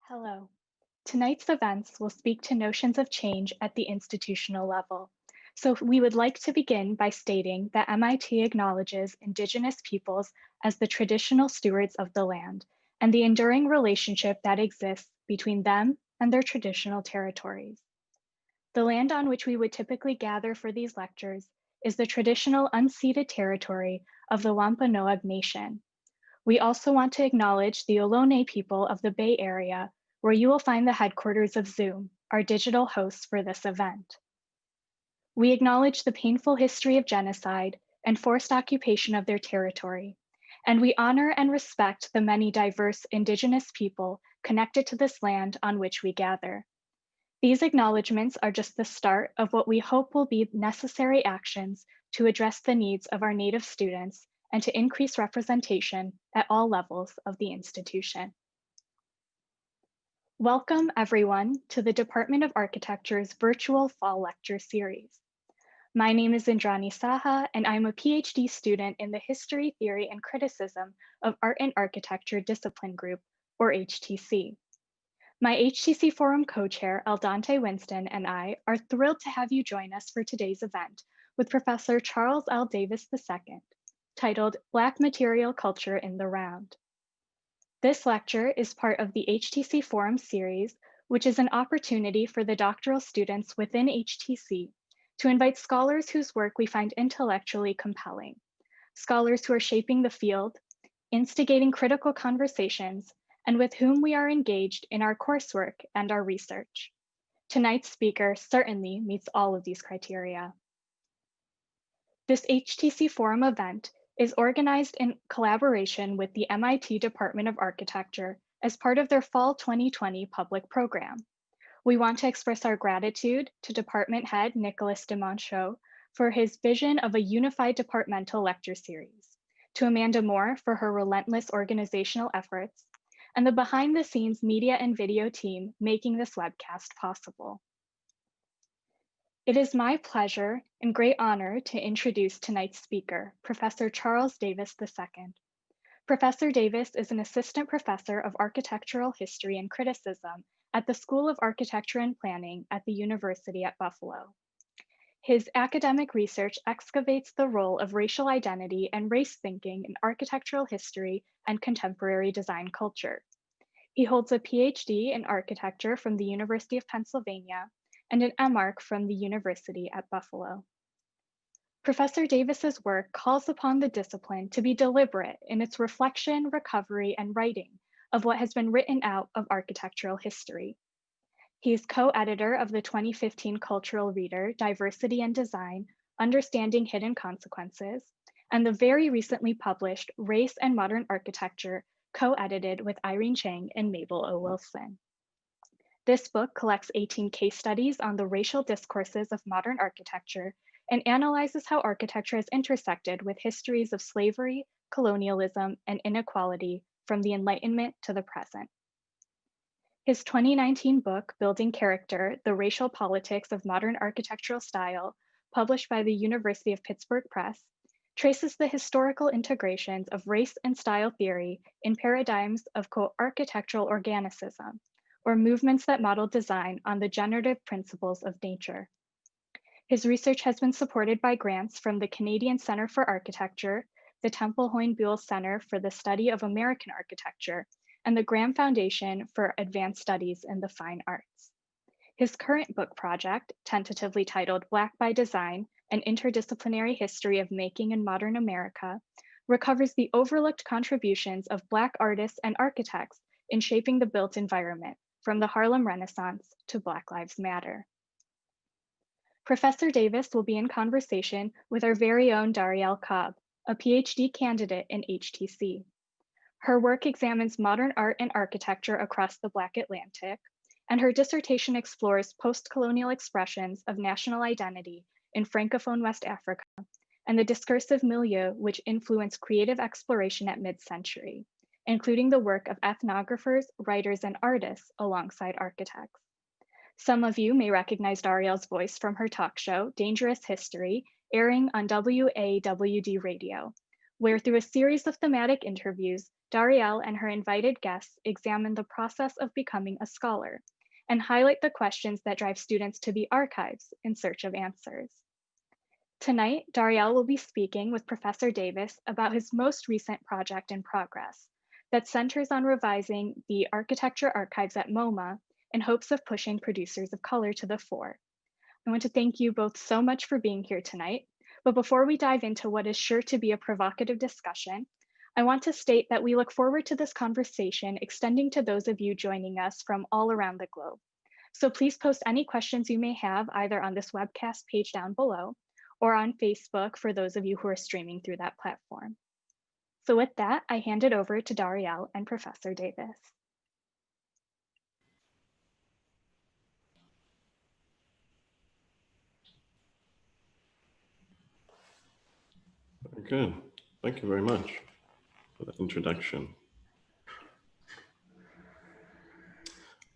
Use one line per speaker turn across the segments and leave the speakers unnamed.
Hello. Tonight's events will speak to notions of change at the institutional level. So we would like to begin by stating that MIT acknowledges Indigenous peoples as the traditional stewards of the land and the enduring relationship that exists between them and their traditional territories. The land on which we would typically gather for these lectures is the traditional unceded territory of the Wampanoag Nation. We also want to acknowledge the Ohlone people of the Bay Area, where you will find the headquarters of Zoom, our digital hosts for this event. We acknowledge the painful history of genocide and forced occupation of their territory, and we honor and respect the many diverse Indigenous people connected to this land on which we gather. These acknowledgements are just the start of what we hope will be necessary actions to address the needs of our Native students and to increase representation at all levels of the institution. Welcome everyone to the Department of Architecture's virtual fall lecture series. My name is Indrani Saha, and I'm a PhD student in the History, Theory, and Criticism of Art and Architecture Discipline Group, or HTC. My HTC Forum co-chair, Aldante Winston, and I are thrilled to have you join us for today's event with Professor Charles L. Davis II, titled Black Material Culture in the Round. This lecture is part of the HTC Forum series, which is an opportunity for the doctoral students within HTC to invite scholars whose work we find intellectually compelling, scholars who are shaping the field, instigating critical conversations, and with whom we are engaged in our coursework and our research. Tonight's speaker certainly meets all of these criteria. This HTC Forum event is organized in collaboration with the MIT Department of Architecture as part of their Fall 2020 public program. We want to express our gratitude to Department Head Nicholas DeMonchaux for his vision of a unified departmental lecture series, to Amanda Moore for her relentless organizational efforts, and the behind-the-scenes media and video team making this webcast possible. It is my pleasure and great honor to introduce tonight's speaker, Professor Charles Davis II. Professor Davis is an assistant professor of architectural history and criticism at the School of Architecture and Planning at the University at Buffalo. His academic research excavates the role of racial identity and race thinking in architectural history and contemporary design culture. He holds a PhD in architecture from the University of Pennsylvania and an MArch from the University at Buffalo. Professor Davis's work calls upon the discipline to be deliberate in its reflection, recovery, and writing of what has been written out of architectural history. He is co-editor of the 2015 Cultural Reader, Diversity and Design, Understanding Hidden Consequences, and the very recently published Race and Modern Architecture, co-edited with Irene Chang and Mabel O. Wilson. This book collects 18 case studies on the racial discourses of modern architecture and analyzes how architecture has intersected with histories of slavery, colonialism, and inequality from the Enlightenment to the present. His 2019 book, Building Character, The Racial Politics of Modern Architectural Style, published by the University of Pittsburgh Press, traces the historical integrations of race and style theory in paradigms of, quote, architectural organicism, or movements that model design on the generative principles of nature. His research has been supported by grants from the Canadian Centre for Architecture, the Temple Hoyne-Buell Center for the Study of American Architecture, and the Graham Foundation for Advanced Studies in the Fine Arts. His current book project, tentatively titled Black by Design, An Interdisciplinary History of Making in Modern America, recovers the overlooked contributions of Black artists and architects in shaping the built environment, from the Harlem Renaissance to Black Lives Matter. Professor Davis will be in conversation with our very own Darielle Cobb, a PhD candidate in HTC. Her work examines modern art and architecture across the Black Atlantic, and her dissertation explores post-colonial expressions of national identity in Francophone West Africa and the discursive milieu which influenced creative exploration at mid-century, including the work of ethnographers, writers, and artists alongside architects. Some of you may recognize Darielle's voice from her talk show, Dangerous History, airing on WAWD Radio, where through a series of thematic interviews, Darielle and her invited guests examine the process of becoming a scholar and highlight the questions that drive students to the archives in search of answers. Tonight, Darielle will be speaking with Professor Davis about his most recent project in progress that centers on revising the architecture archives at MoMA in hopes of pushing producers of color to the fore. I want to thank you both so much for being here tonight. But before we dive into what is sure to be a provocative discussion, I want to state that we look forward to this conversation extending to those of you joining us from all around the globe. So please post any questions you may have either on this webcast page down below or on Facebook for those of you who are streaming through that platform. So with that, I hand it over to Darielle and Professor Davis.
Very good. Thank you very much for that introduction.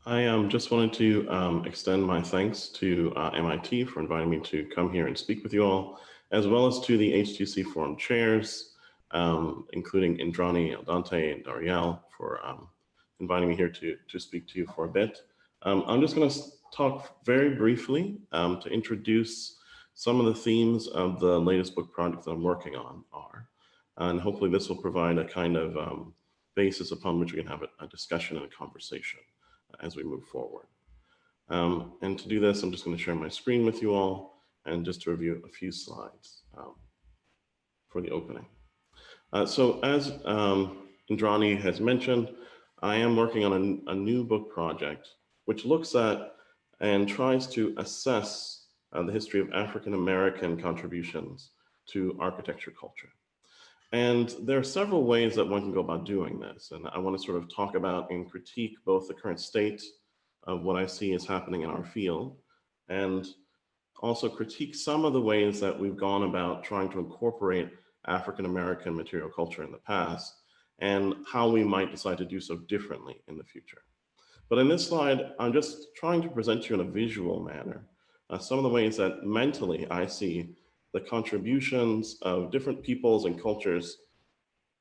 I just wanted to extend my thanks to MIT for inviting me to come here and speak with you all, as well as to the HTC Forum chairs, including Indrani, Aldante, and Darielle for inviting me here to speak to you for a bit. I'm just going to talk very briefly to introduce some of the themes of the latest book project that I'm working on and hopefully this will provide a kind of basis upon which we can have a discussion and a conversation as we move forward. And to do this, I'm just going to share my screen with you all and just to review a few slides for the opening. So as Indrani has mentioned, I am working on a new book project which looks at and tries to assess the history of African-American contributions to architecture culture. And there are several ways that one can go about doing this. And I want to sort of talk about and critique both the current state of what I see is happening in our field, and also critique some of the ways that we've gone about trying to incorporate African-American material culture in the past, and how we might decide to do so differently in the future. But in this slide, I'm just trying to present you in a visual manner some of the ways that mentally I see the contributions of different peoples and cultures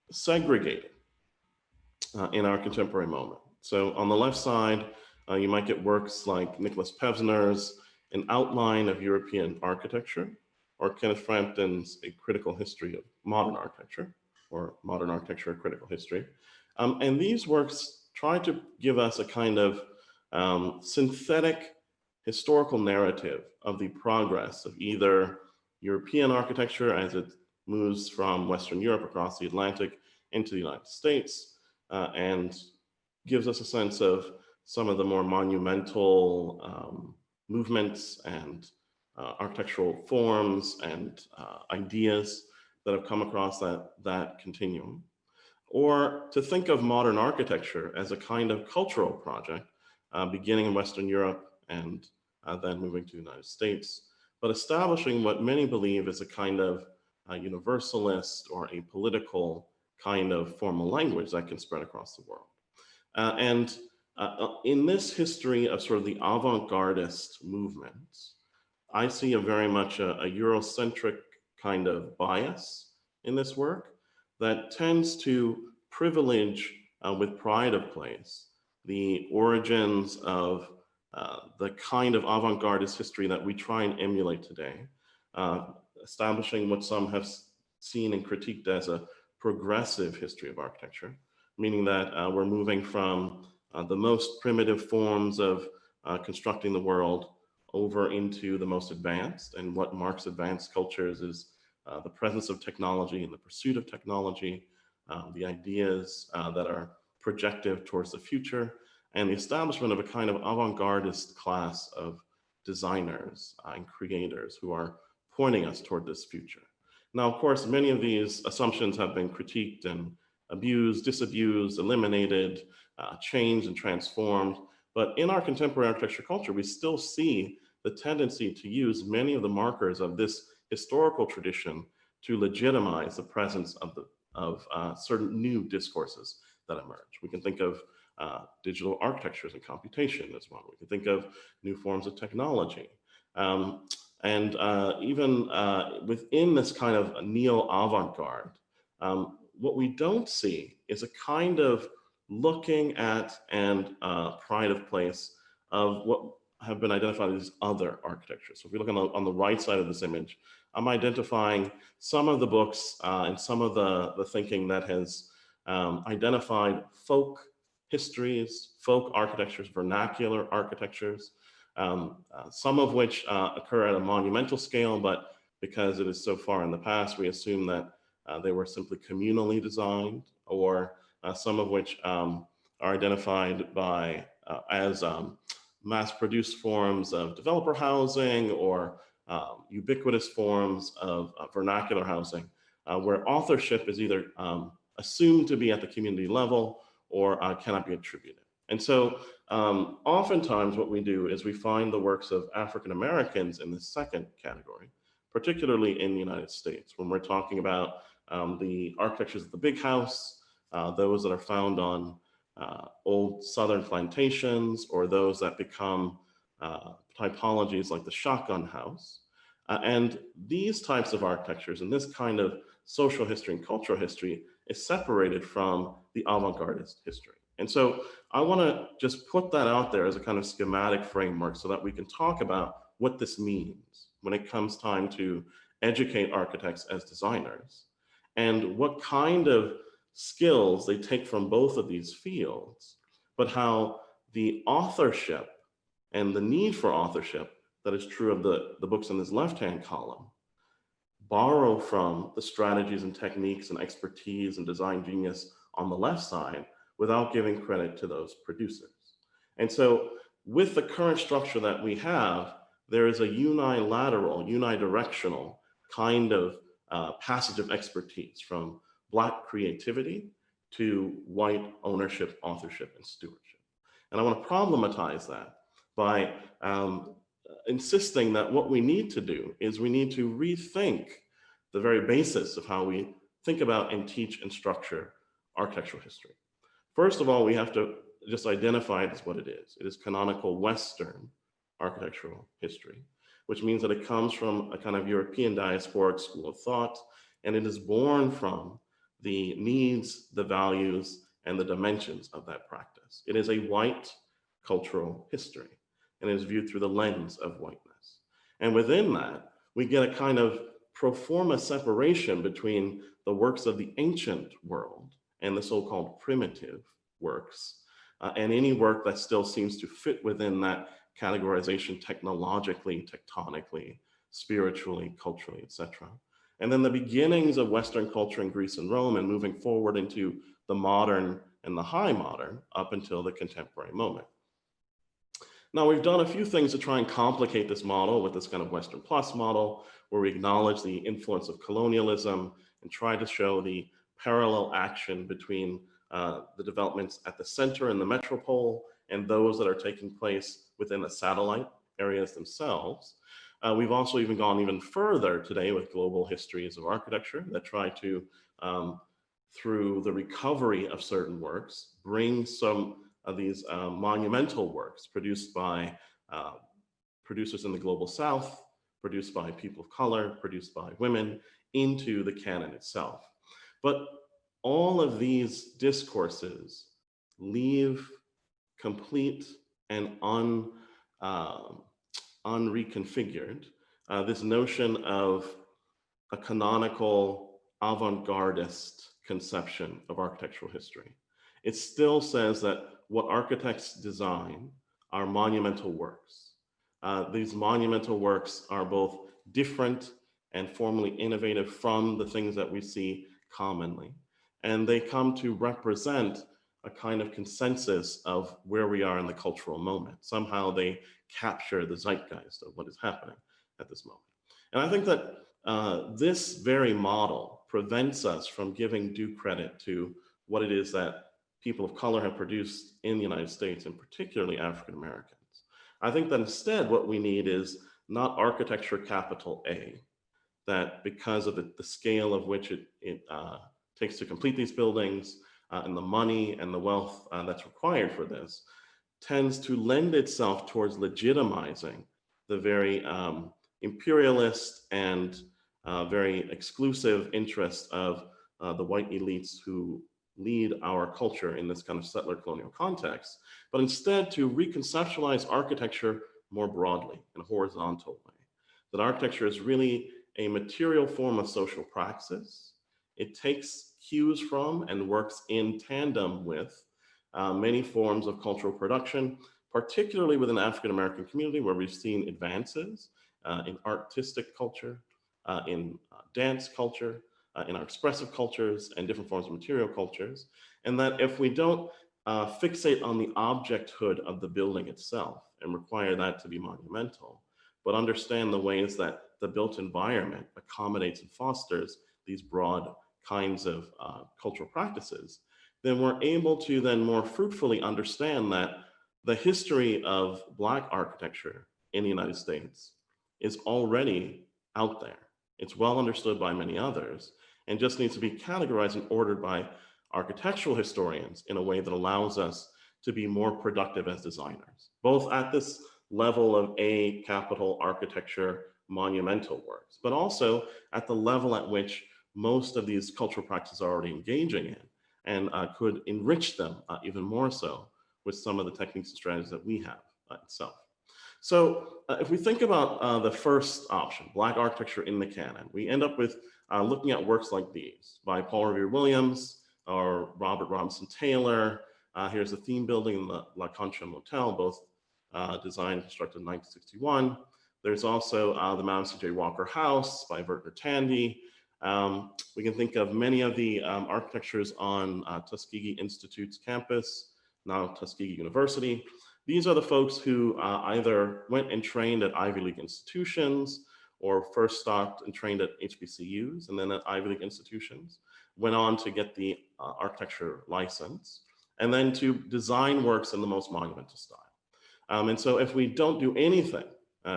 segregated in our contemporary moment. So on the left side, you might get works like Nicholas Pevsner's An Outline of European Architecture, or Kenneth Frampton's A Critical History of Modern Architecture, or Modern Architecture, A Critical History. And these works try to give us a kind of synthetic historical narrative of the progress of either European architecture as it moves from Western Europe across the Atlantic into the United States, and gives us a sense of some of the more monumental movements and architectural forms and ideas that have come across that continuum. Or to think of modern architecture as a kind of cultural project, beginning in Western Europe and then moving to the United States, but establishing what many believe is a kind of universalist or a political kind of formal language that can spread across the world. And in this history of sort of the avant-gardist movements, I see a very much a Eurocentric kind of bias in this work that tends to privilege with pride of place the origins of the kind of avant-gardist history that we try and emulate today, establishing what some have seen and critiqued as a progressive history of architecture, meaning that we're moving from the most primitive forms of constructing the world over into the most advanced. And what marks advanced cultures is the presence of technology and the pursuit of technology, the ideas that are projective towards the future, and the establishment of a kind of avant-gardist class of designers and creators who are pointing us toward this future. Now, of course, many of these assumptions have been critiqued and abused, disabused, eliminated, changed and transformed. But in our contemporary architecture culture, we still see the tendency to use many of the markers of this historical tradition to legitimize the presence of certain new discourses that emerge. We can think of digital architectures and computation as one. We can think of new forms of technology. And even within this kind of neo-avant-garde, What we don't see is a kind of looking at and pride of place of what have been identified as other architectures. So if we look on the right side of this image, I'm identifying some of the books and some of the thinking that has identified folk histories, folk architectures, vernacular architectures, some of which occur at a monumental scale, but because it is so far in the past, we assume that they were simply communally designed, or some of which are identified by as mass-produced forms of developer housing or ubiquitous forms of vernacular housing, where authorship is either assumed to be at the community level or cannot be attributed. And so oftentimes what we do is we find the works of African Americans in the second category, particularly in the United States, when we're talking about the architectures of the big house, those that are found on old Southern plantations, or those that become typologies like the shotgun house. And these types of architectures and this kind of social history and cultural history is separated from the avant-gardist history. And so I want to just put that out there as a kind of schematic framework so that we can talk about what this means when it comes time to educate architects as designers, and what kind of skills they take from both of these fields, but how the authorship and the need for authorship that is true of the books in this left-hand column borrow from the strategies and techniques and expertise and design genius on the left side without giving credit to those producers. And so with the current structure that we have, there is a unilateral, unidirectional kind of passage of expertise from Black creativity to white ownership, authorship, and stewardship. And I want to problematize that by insisting that what we need to do is we need to rethink the very basis of how we think about and teach and structure architectural history. First of all, we have to just identify it as what it is. It is canonical Western architectural history, which means that it comes from a kind of European diasporic school of thought, and it is born from the needs, the values, and the dimensions of that practice. It is a white cultural history, and it is viewed through the lens of whiteness. And within that, we get a kind of pro forma separation between the works of the ancient world and the so-called primitive works, and any work that still seems to fit within that categorization technologically, tectonically, spiritually, culturally, etc. And then the beginnings of Western culture in Greece and Rome, and moving forward into the modern and the high modern up until the contemporary moment. Now, we've done a few things to try and complicate this model with this kind of Western plus model, where we acknowledge the influence of colonialism and try to show the parallel action between the developments at the center in the metropole and those that are taking place within the satellite areas themselves. We've also even gone even further today with global histories of architecture that try to, through the recovery of certain works, bring some of these monumental works produced by producers in the global South, produced by people of color, produced by women, into the canon itself. But all of these discourses leave complete and unreconfigured this notion of a canonical avant-gardist conception of architectural history. It still says that what architects design are monumental works. These monumental works are both different and formally innovative from the things that we see commonly. And they come to represent a kind of consensus of where we are in the cultural moment. Somehow they capture the zeitgeist of what is happening at this moment. And I think that this very model prevents us from giving due credit to what it is that people of color have produced in the United States, and particularly African Americans. I think that instead what we need is not architecture capital A, that because of the scale of which it takes to complete these buildings and the money and the wealth that's required for this, tends to lend itself towards legitimizing the very imperialist and very exclusive interests of the white elites who lead our culture in this kind of settler colonial context, but instead to reconceptualize architecture more broadly in a horizontal way. That architecture is really a material form of social praxis. It takes cues from and works in tandem with many forms of cultural production, particularly within the African American community, where we've seen advances in artistic culture, in dance culture, in our expressive cultures and different forms of material cultures. And that if we don't fixate on the objecthood of the building itself and require that to be monumental, but understand the ways that the built environment accommodates and fosters these broad kinds of cultural practices, then we're able to then more fruitfully understand that the history of Black architecture in the United States is already out there. It's well understood by many others and just needs to be categorized and ordered by architectural historians in a way that allows us to be more productive as designers, both at this level of A capital architecture monumental works, but also at the level at which most of these cultural practices are already engaging in and could enrich them even more so with some of the techniques and strategies that we have itself. So if we think about the first option, Black architecture in the canon, we end up with looking at works like these by Paul Revere Williams or Robert Robinson Taylor. Here's the theme building in the La Concha Motel, both designed and constructed in 1961. There's also the Madam C.J. Walker House by Vertner Tandy. We can think of many of the architectures on Tuskegee Institute's campus, now Tuskegee University. These are the folks who either went and trained at Ivy League institutions or first stopped and trained at HBCUs and then at Ivy League institutions, went on to get the architecture license, and then to design works in the most monumental style. And so if we don't do anything,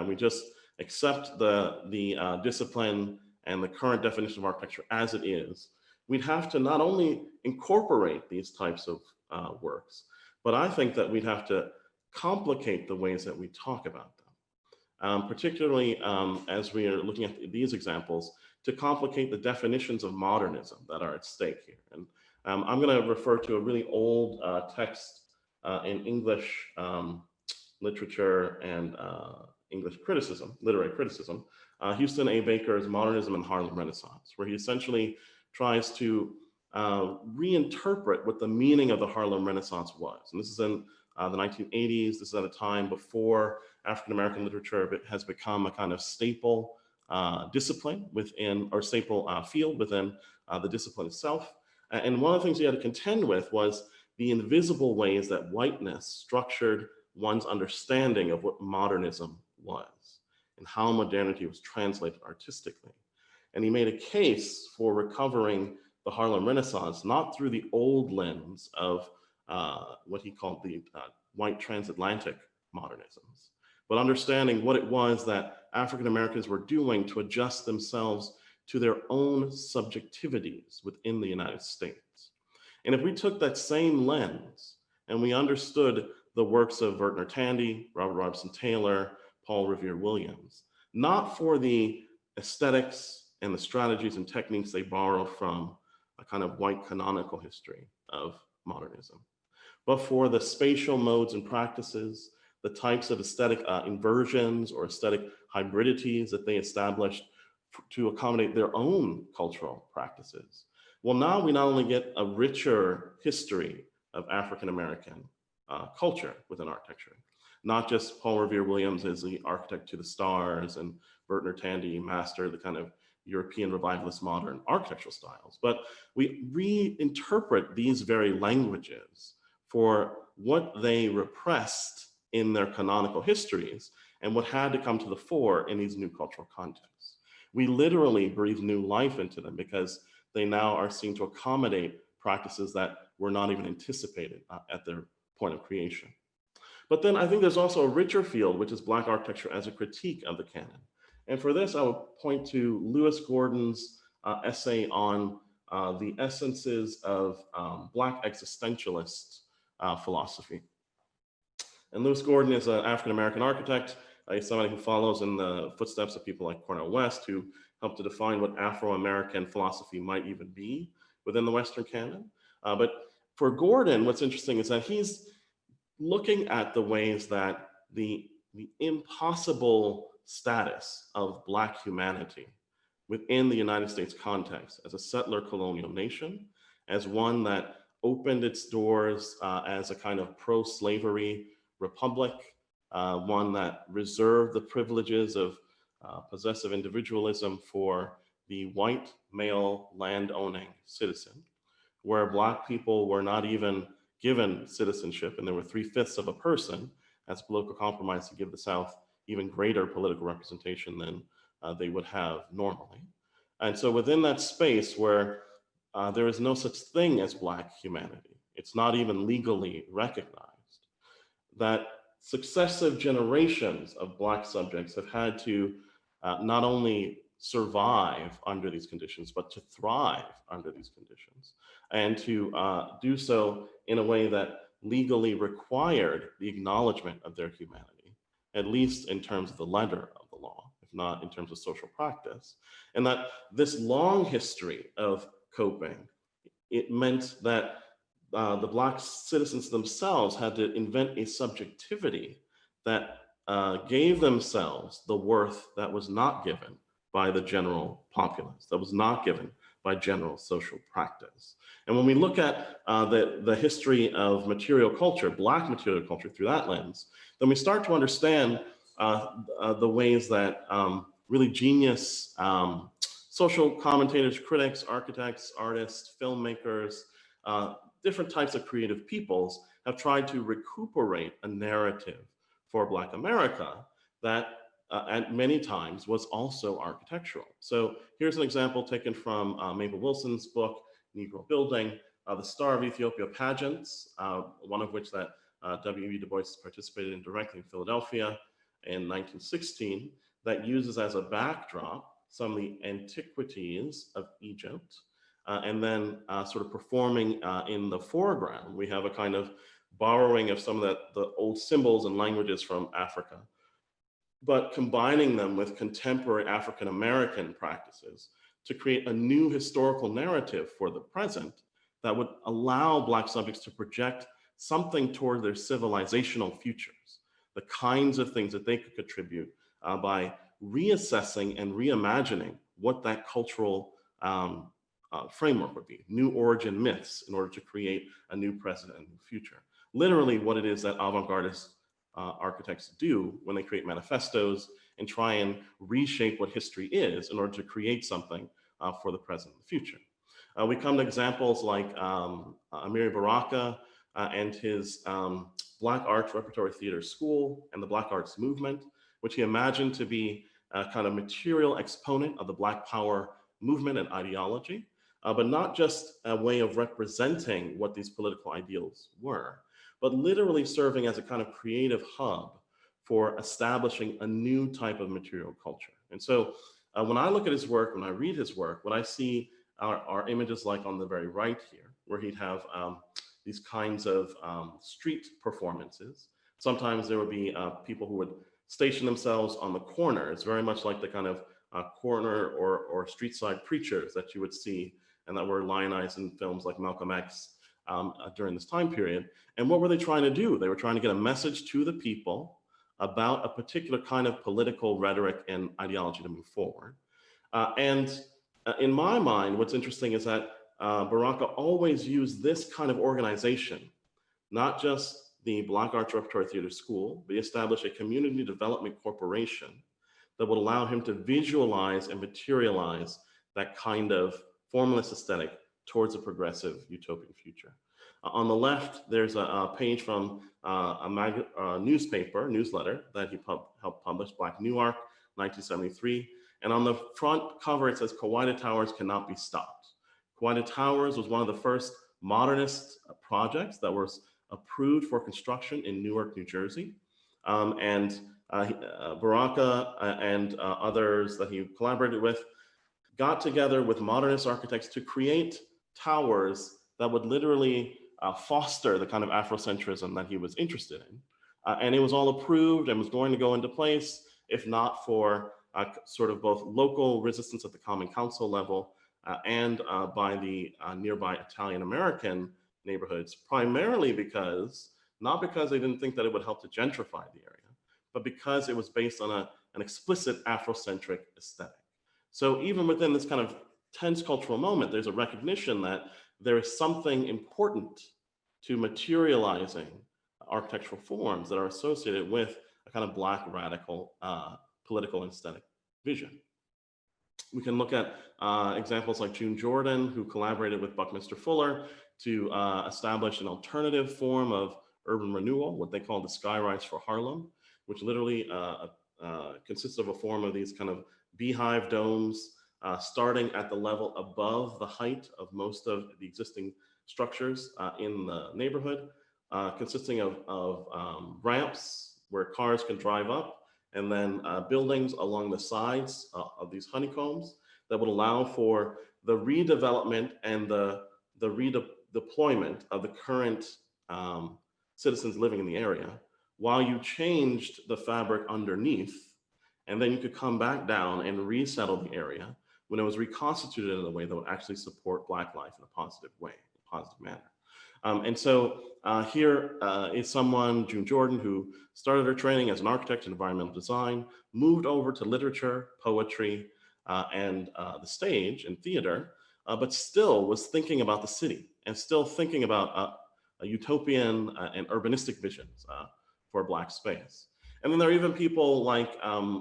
we just accept the discipline and the current definition of architecture as it is, we'd have to not only incorporate these types of works, but I think that we'd have to complicate the ways that we talk about them, particularly as we are looking at these examples, to complicate the definitions of modernism that are at stake here. And I'm going to refer to a really old text in English literature and English criticism, literary criticism, Houston A. Baker's Modernism and Harlem Renaissance, where he essentially tries to reinterpret what the meaning of the Harlem Renaissance was. And this is in the 1980s. This is at a time before African-American literature has become a kind of staple discipline within, or staple field within the discipline itself. And one of the things he had to contend with was the invisible ways that whiteness structured one's understanding of what modernism was and how modernity was translated artistically. And he made a case for recovering the Harlem Renaissance, not through the old lens of what he called the white transatlantic modernisms, but understanding what it was that African Americans were doing to adjust themselves to their own subjectivities within the United States. And if we took that same lens and we understood the works of Vertner Tandy, Robert Robinson Taylor, Paul Revere Williams, not for the aesthetics and the strategies and techniques they borrow from a kind of white canonical history of modernism, but for the spatial modes and practices, the types of aesthetic inversions or aesthetic hybridities that they established to accommodate their own cultural practices. Well, now we not only get a richer history of African-American culture within architecture, not just Paul Revere Williams as the architect to the stars and Vertner Tandy mastered the kind of European revivalist modern architectural styles, but we reinterpret these very languages for what they repressed in their canonical histories and what had to come to the fore in these new cultural contexts. We literally breathe new life into them because they now are seen to accommodate practices that were not even anticipated at their point of creation. But then I think there's also a richer field, which is Black architecture as a critique of the canon. And for this, I would point to Lewis Gordon's essay on the essences of Black existentialist philosophy. And Lewis Gordon is an African-American architect. He's somebody who follows in the footsteps of people like Cornel West, who helped to define what Afro-American philosophy might even be. within the Western canon. But for Gordon, what's interesting is that he's looking at the ways that the impossible status of Black humanity within the United States context as a settler colonial nation, as one that opened its doors as a kind of pro-slavery republic, one that reserved the privileges of possessive individualism for the white male land-owning citizen, where Black people were not even given citizenship, and there were 3/5 of a person as political compromise to give the South even greater political representation than they would have normally. And so within that space where there is no such thing as Black humanity, it's not even legally recognized, that successive generations of Black subjects have had to not only survive under these conditions, but to thrive under these conditions, and to do so in a way that legally required the acknowledgement of their humanity, at least in terms of the letter of the law, if not in terms of social practice. And that this long history of coping, it meant that the Black citizens themselves had to invent a subjectivity that gave themselves the worth that was not given by the general populace, that was not given by general social practice. And when we look at the history of material culture, Black material culture through that lens, then we start to understand the ways that really genius social commentators, critics, architects, artists, filmmakers, different types of creative peoples have tried to recuperate a narrative for Black America that at many times was also architectural. So here's an example taken from Mabel Wilson's book, Negro Building, the Star of Ethiopia pageants, one of which that W.E. Du Bois participated in directly in Philadelphia in 1916, that uses as a backdrop some of the antiquities of Egypt, and then sort of performing in the foreground. We have a kind of borrowing of some of the old symbols and languages from Africa, but combining them with contemporary African-American practices to create a new historical narrative for the present that would allow Black subjects to project something toward their civilizational futures, the kinds of things that they could contribute by reassessing and reimagining what that cultural framework would be, new origin myths in order to create a new present and new future. Literally what it is that avant-gardist architects do when they create manifestos and try and reshape what history is in order to create something for the present and the future. We come to examples like Amiri Baraka and his Black Arts Repertory Theater School and the Black Arts Movement, which he imagined to be a kind of material exponent of the Black Power movement and ideology, but not just a way of representing what these political ideals were, but literally serving as a kind of creative hub for establishing a new type of material culture. And so when I look at his work, when I read his work, what I see are images like on the very right here, where he'd have these kinds of street performances. Sometimes there would be people who would station themselves on the corner. It's very much like the kind of corner or street side preachers that you would see and that were lionized in films like Malcolm X during this time period. And what were they trying to do? They were trying to get a message to the people about a particular kind of political rhetoric and ideology to move forward. And in my mind, what's interesting is that Baraka always used this kind of organization, not just the Black Arts Repertory Theater School, but he established a community development corporation that would allow him to visualize and materialize that kind of formalist aesthetic towards a progressive utopian future. On the left, there's a page from a newsletter that he helped publish, Black Newark, 1973. And on the front cover, it says, "Kauai Towers cannot be stopped." Kauai Towers was one of the first modernist projects that was approved for construction in Newark, New Jersey. Baraka and others that he collaborated with got together with modernist architects to create towers that would literally foster the kind of Afrocentrism that he was interested in. And it was all approved and was going to go into place, if not for sort of both local resistance at the Common Council level and by the nearby Italian-American neighborhoods, primarily not because they didn't think that it would help to gentrify the area, but because it was based on an explicit Afrocentric aesthetic. So even within this kind of tense cultural moment, there's a recognition that there is something important to materializing architectural forms that are associated with a kind of Black radical political and aesthetic vision. We can look at examples like June Jordan, who collaborated with Buckminster Fuller to establish an alternative form of urban renewal, what they call the skyrise for Harlem, which literally consists of a form of these kind of beehive domes starting at the level above the height of most of the existing structures in the neighborhood, consisting of ramps where cars can drive up, and then buildings along the sides of these honeycombs that would allow for the redevelopment and the redeployment of the current citizens living in the area, while you changed the fabric underneath, and then you could come back down and resettle the area when it was reconstituted in a way that would actually support Black life in a positive way, a positive manner. And so here is someone, June Jordan, who started her training as an architect in environmental design, moved over to literature, poetry, and the stage and theater, but still was thinking about the city and still thinking about a utopian and urbanistic visions for Black space. And then there are even people like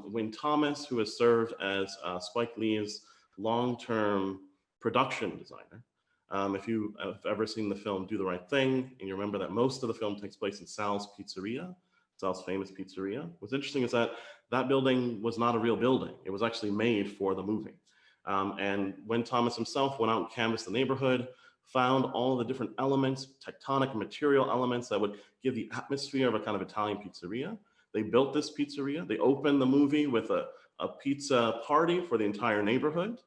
Wynne Thomas, who has served as Spike Lee's long-term production designer. If you have ever seen the film Do the Right Thing, and you remember that most of the film takes place in Sal's Pizzeria, Sal's famous pizzeria. What's interesting is that that building was not a real building. It was actually made for the movie. And when Thomas himself went out and canvassed the neighborhood, found all the different elements, tectonic material elements that would give the atmosphere of a kind of Italian pizzeria. They built this pizzeria. They opened the movie with a pizza party for the entire neighborhood.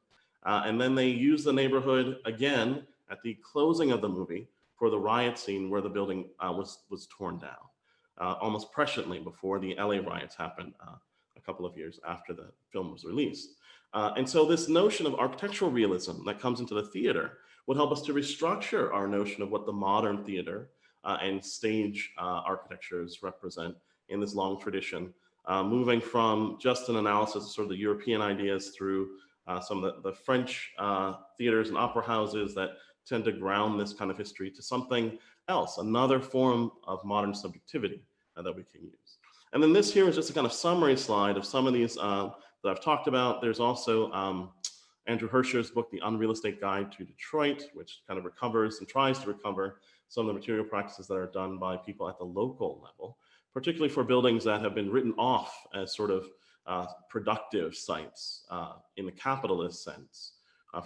And then they used the neighborhood again at the closing of the movie for the riot scene where the building was torn down, almost presciently before the LA riots happened a couple of years after the film was released. And so this notion of architectural realism that comes into the theater would help us to restructure our notion of what the modern theater and stage architectures represent in this long tradition, moving from just an analysis of sort of the European ideas through some of the French theaters and opera houses that tend to ground this kind of history to something else, another form of modern subjectivity that we can use. And then this here is just a kind of summary slide of some of these that I've talked about. There's also Andrew Herscher's book, The Unreal Estate Guide to Detroit, which kind of recovers and tries to recover some of the material practices that are done by people at the local level, particularly for buildings that have been written off as sort of productive sites in the capitalist sense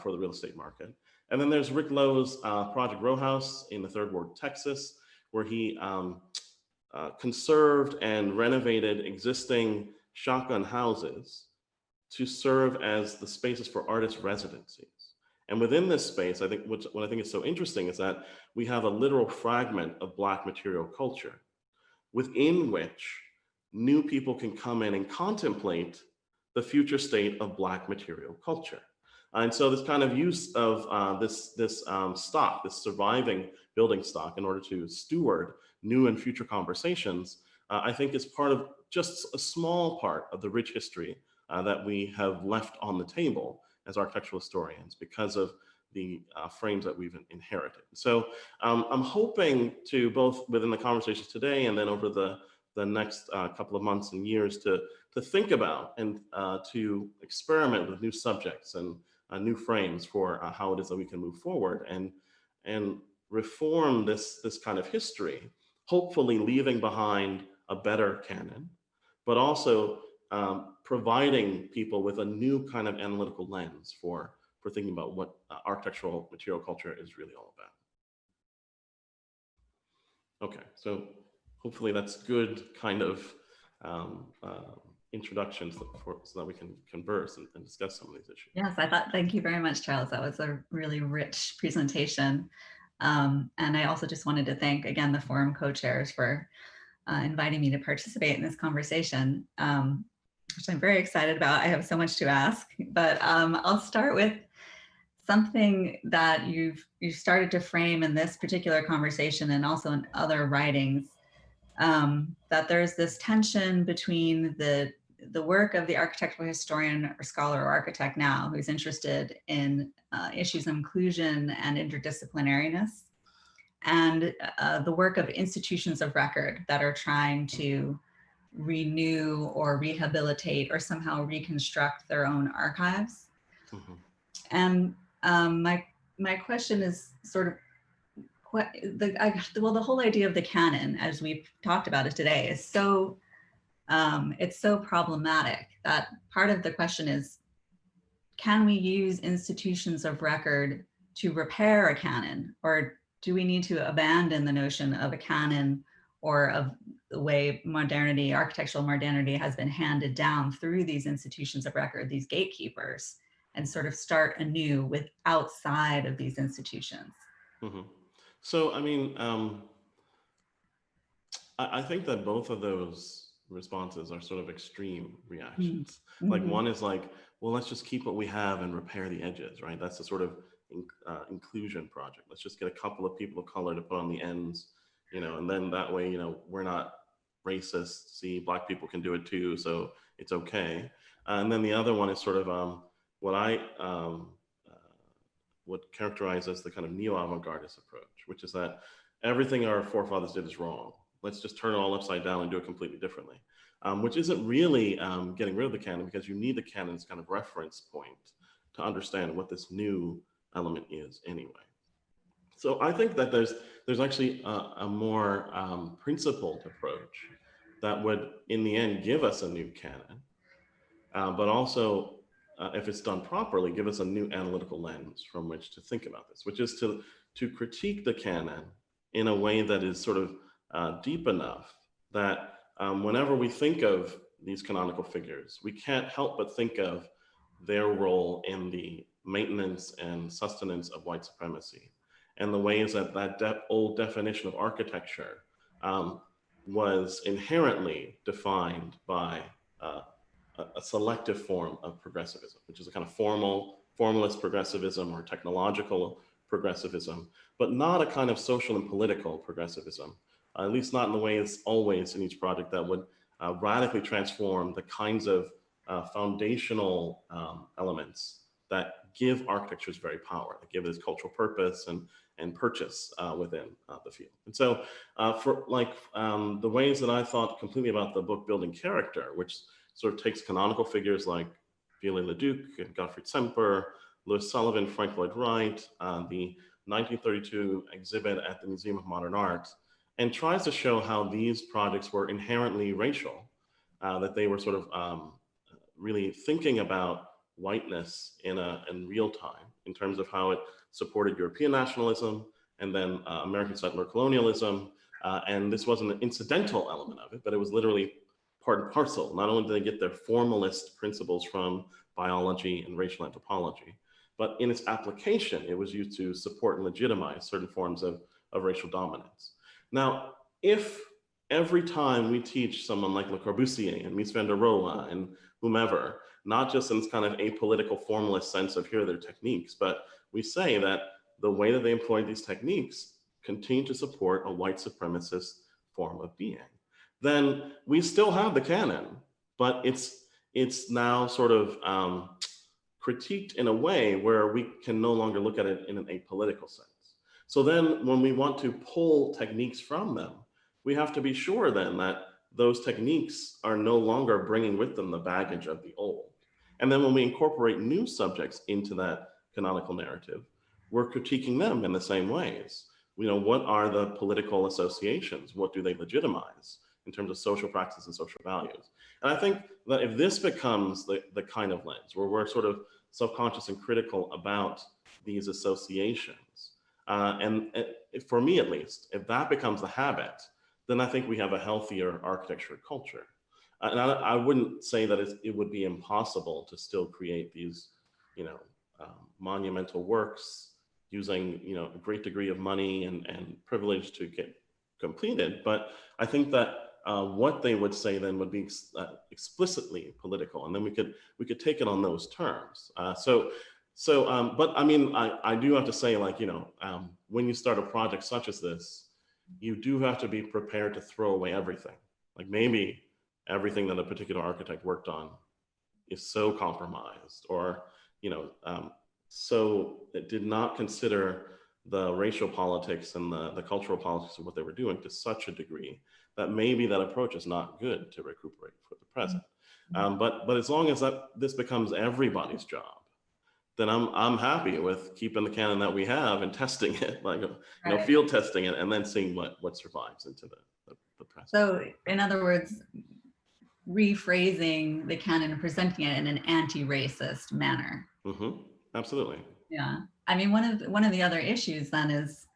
for the real estate market. And then there's Rick Lowe's Project Row House in the Third Ward, Texas, where he conserved and renovated existing shotgun houses to serve as the spaces for artist residencies. And within this space, I think what I think is so interesting is that we have a literal fragment of Black material culture within which new people can come in and contemplate the future state of Black material culture. And so this kind of use of this stock, this surviving building stock in order to steward new and future conversations, I think is part of just a small part of the rich history that we have left on the table as architectural historians because of the frames that we've inherited. So I'm hoping to, both within the conversation today and then over the next couple of months and years, to think about and to experiment with new subjects and new frames for how it is that we can move forward and reform this kind of history, hopefully leaving behind a better canon, but also providing people with a new kind of analytical lens for thinking about what architectural material culture is really all about. Okay, so hopefully that's good kind of introductions so that we can converse and discuss some of these issues.
Yes, thank you very much, Charles. That was a really rich presentation. And I also just wanted to thank, again, the forum co-chairs for inviting me to participate in this conversation, which I'm very excited about. I have so much to ask, but I'll start with something that you've started to frame in this particular conversation and also in other writings, that there's this tension between the work of the architectural historian or scholar or architect now who's interested in issues of inclusion and interdisciplinariness, and the work of institutions of record that are trying to renew or rehabilitate or somehow reconstruct their own archives. Mm-hmm. And my question is sort of the whole idea of the canon, as we've talked about it today, is so it's so problematic that part of the question is, can we use institutions of record to repair a canon, or do we need to abandon the notion of a canon or of the way modernity, architectural modernity, has been handed down through these institutions of record, these gatekeepers, and sort of start anew with outside of these institutions?
Mm-hmm. So, I mean, I think that both of those responses are sort of extreme reactions. Mm-hmm. Like one is like, well, let's just keep what we have and repair the edges, right? That's the sort of inclusion project. Let's just get a couple of people of color to put on the ends, you know, and then that way, you know, we're not racist. See, Black people can do it too, so it's okay. And then the other one is sort of what I would characterize as the kind of neo-avant-gardist approach, which is that everything our forefathers did is wrong. Let's just turn it all upside down and do it completely differently, which isn't really getting rid of the canon, because you need the canon as kind of reference point to understand what this new element is anyway. So I think that there's actually a more principled approach that would, in the end, give us a new canon, but also, if it's done properly, give us a new analytical lens from which to think about this, which is to critique the canon in a way that is sort of deep enough that whenever we think of these canonical figures, we can't help but think of their role in the maintenance and sustenance of white supremacy, and the ways that that old definition of architecture was inherently defined by a selective form of progressivism, which is a kind of formalist progressivism or technological progressivism, but not a kind of social and political progressivism, at least not in the way it's always in each project that would radically transform the kinds of foundational elements that give architecture its very power, that give it its cultural purpose and purchase within the field. And so for the ways that I thought completely about the book Building Character, which sort of takes canonical figures like Viollet-le-Duc and Gottfried Semper, Louis Sullivan, Frank Lloyd Wright, the 1932 exhibit at the Museum of Modern Art, and tries to show how these projects were inherently racial, that they were sort of really thinking about whiteness in real time in terms of how it supported European nationalism and then American settler colonialism. And this wasn't an incidental element of it, but it was literally part and parcel. Not only did they get their formalist principles from biology and racial anthropology, but in its application, it was used to support and legitimize certain forms of racial dominance. Now, if every time we teach someone like Le Corbusier and Mies van der Rohe and whomever, not just in this kind of apolitical formalist sense of here are their techniques, but we say that the way that they employed these techniques continue to support a white supremacist form of being, then we still have the canon, but it's now sort of critiqued in a way where we can no longer look at it in an apolitical sense. So then when we want to pull techniques from them, we have to be sure then that those techniques are no longer bringing with them the baggage of the old. And then when we incorporate new subjects into that canonical narrative, we're critiquing them in the same ways. You know, what are the political associations? What do they legitimize in terms of social practices and social values? And I think that if this becomes the kind of lens where we're sort of self-conscious and critical about these associations, and for me at least, if that becomes the habit, then I think we have a healthier architecture culture. And I wouldn't say that it would be impossible to still create these, monumental works using, a great degree of money and privilege to get completed. But I think that what they would say then would be explicitly political, and then we could take it on those terms. So So, but I mean, I do have to say, like, when you start a project such as this, you do have to be prepared to throw away everything. Like maybe everything that a particular architect worked on is so compromised, or, so it did not consider the racial politics and the cultural politics of what they were doing to such a degree that maybe that approach is not good to recuperate for the present. But as long as this becomes everybody's job, then I'm happy with keeping the canon that we have and testing it, like field testing it, and then seeing what survives into the present.
So, in other words, rephrasing the canon and presenting it in an anti-racist manner.
Mm-hmm. Absolutely.
Yeah, I mean, one of the other issues then is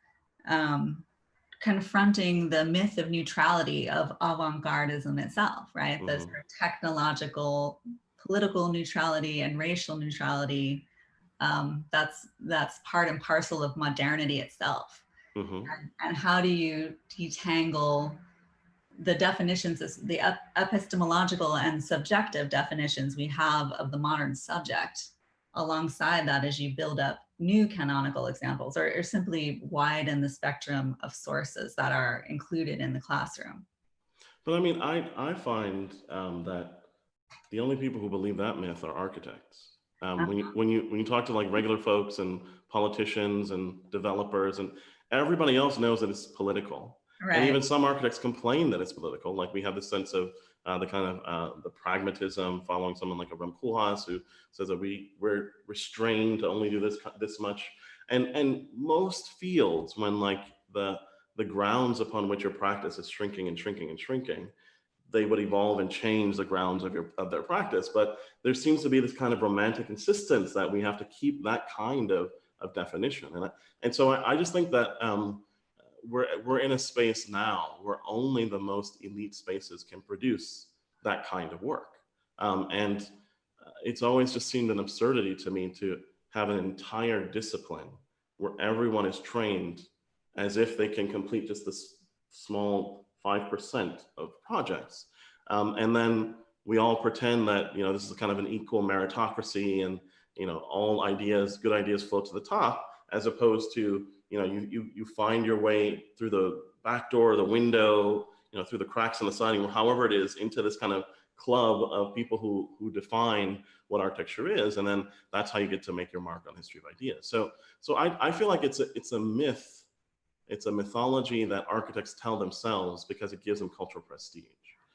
confronting the myth of neutrality of avant-gardism itself, right? The sort of technological, political neutrality and racial neutrality. That's part and parcel of modernity itself. And how do you detangle the definitions, the epistemological and subjective definitions we have of the modern subject, alongside that as you build up new canonical examples, or simply widen the spectrum of sources that are included in the classroom?
But I mean, I find that the only people who believe that myth are architects. When you talk to like regular folks and politicians and developers, and everybody else knows that it's political. Right. And even some architects complain that it's political. Like we have this sense of the kind of the pragmatism following someone like Abraham Koolhaas, who says that we're restrained to only do this much. And most fields, when like the grounds upon which your practice is shrinking and shrinking and shrinking, they would evolve and change the grounds of their practice. But there seems to be this kind of romantic insistence that we have to keep that kind of definition. And so I just think that we're in a space now where only the most elite spaces can produce that kind of work. And it's always just seemed an absurdity to me to have an entire discipline where everyone is trained as if they can complete just this small 5% of projects. And then we all pretend that, this is kind of an equal meritocracy, and, all good ideas float to the top, as opposed to, you find your way through the back door, the window, through the cracks in the siding, or however it is, into this kind of club of people who define what architecture is. And then that's how you get to make your mark on history of ideas. So I feel like it's a myth. It's a mythology that architects tell themselves because it gives them cultural prestige.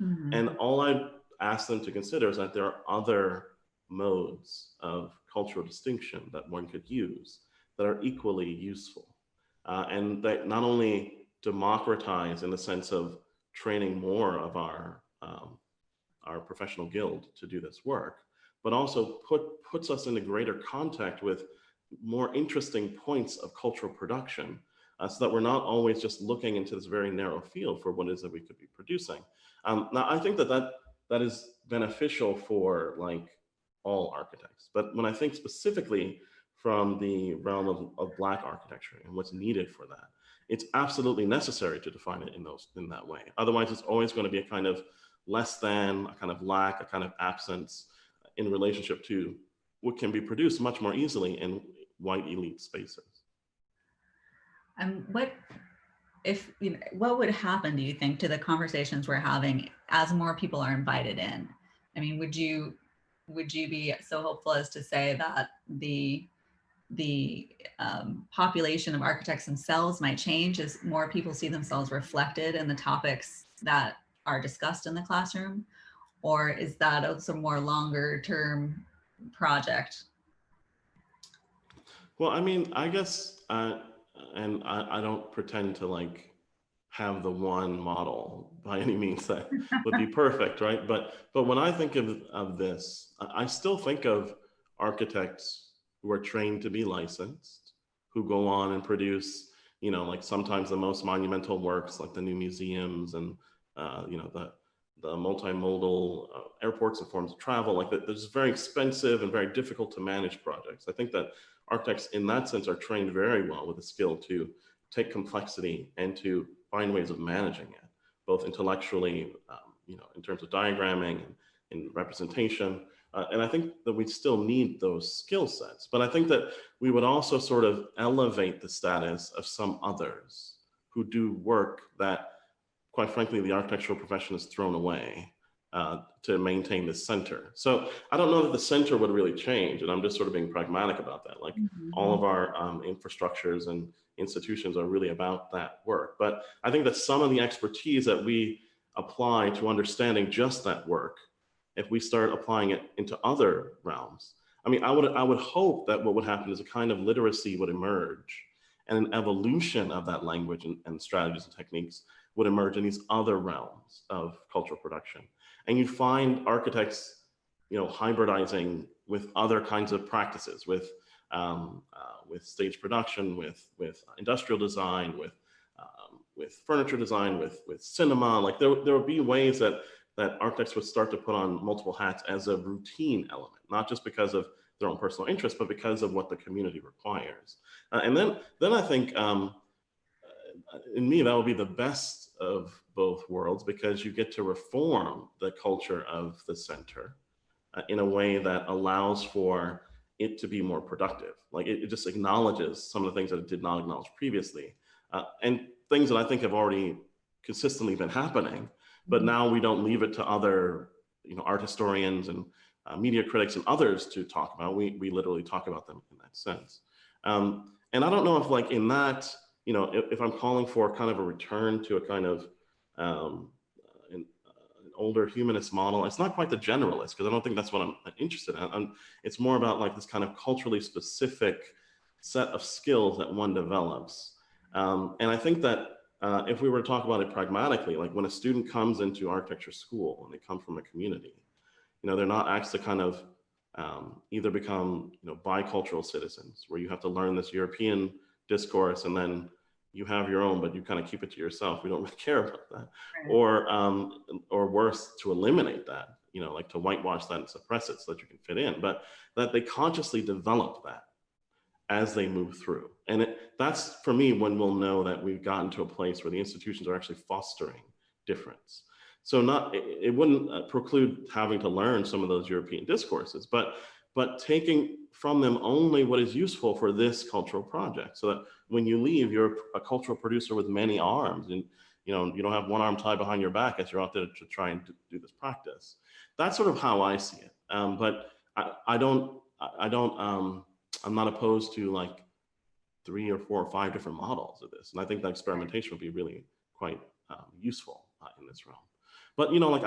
And all I ask them to consider is that there are other modes of cultural distinction that one could use that are equally useful. And that not only democratize in the sense of training more of our professional guild to do this work, but also puts us into greater contact with more interesting points of cultural production, so that we're not always just looking into this very narrow field for what it is that we could be producing. Now, I think that is beneficial for like all architects, but when I think specifically from the realm of Black architecture and what's needed for that, it's absolutely necessary to define it in that way. Otherwise, it's always going to be a kind of less than, a kind of lack, a kind of absence in relationship to what can be produced much more easily in white elite spaces.
What would happen, do you think, to the conversations we're having as more people are invited in? I mean, would you be so hopeful as to say that the population of architects themselves might change as more people see themselves reflected in the topics that are discussed in the classroom? Or is that also a more longer term project?
Well, I mean, I guess, and I don't pretend to like have the one model by any means that would be perfect, right? But when I think of this, I still think of architects who are trained to be licensed, who go on and produce, like sometimes the most monumental works, like the new museums and the multimodal airports and forms of travel. Like there's very expensive and very difficult to manage projects. I think that architects in that sense are trained very well with the skill to take complexity and to find ways of managing it, both intellectually, in terms of diagramming and in representation, And I think that we still need those skill sets, but I think that we would also sort of elevate the status of some others who do work that, quite frankly, the architectural profession has thrown away to maintain the center. So I don't know that the center would really change, and I'm just sort of being pragmatic about that. Like all of our infrastructures and institutions are really about that work. But I think that some of the expertise that we apply to understanding just that work, if we start applying it into other realms, I mean, I would hope that what would happen is a kind of literacy would emerge, and an evolution of that language and strategies and techniques would emerge in these other realms of cultural production. And you find architects, you know, hybridizing with other kinds of practices, with stage production, with industrial design, with furniture design, with cinema. Like there would be ways that architects would start to put on multiple hats as a routine element, not just because of their own personal interest, but because of what the community requires. And then I think, in me, that would be the best of both worlds, because you get to reform the culture of the center in a way that allows for it to be more productive. Like it just acknowledges some of the things that it did not acknowledge previously, and things that I think have already consistently been happening, but now we don't leave it to other, you know, art historians and media critics and others to talk about. We literally talk about them in that sense. And I don't know if, like, in that, you know, if I'm calling for kind of a return to a kind of an older humanist model, it's not quite the generalist, because I don't think that's what I'm interested in. It's more about like this kind of culturally specific set of skills that one develops. And I think that if we were to talk about it pragmatically, like when a student comes into architecture school and they come from a community, you know, they're not asked to kind of either become, you know, bicultural citizens, where you have to learn this European discourse and then you have your own, but you kind of keep it to yourself. We don't really care about that. Right. Or worse, to eliminate that, you know, like to whitewash that and suppress it so that you can fit in, but that they consciously develop that as they move through. And that's, for me, when we'll know that we've gotten to a place where the institutions are actually fostering difference. So it wouldn't preclude having to learn some of those European discourses, but taking from them only what is useful for this cultural project, so that when you leave, you're a cultural producer with many arms, and you know, you don't have one arm tied behind your back as you're out there to try and do this practice. That's sort of how I see it. But I'm not opposed to like 3 or 4 or 5 different models of this, and I think that experimentation would be really quite useful in this realm. But you know, like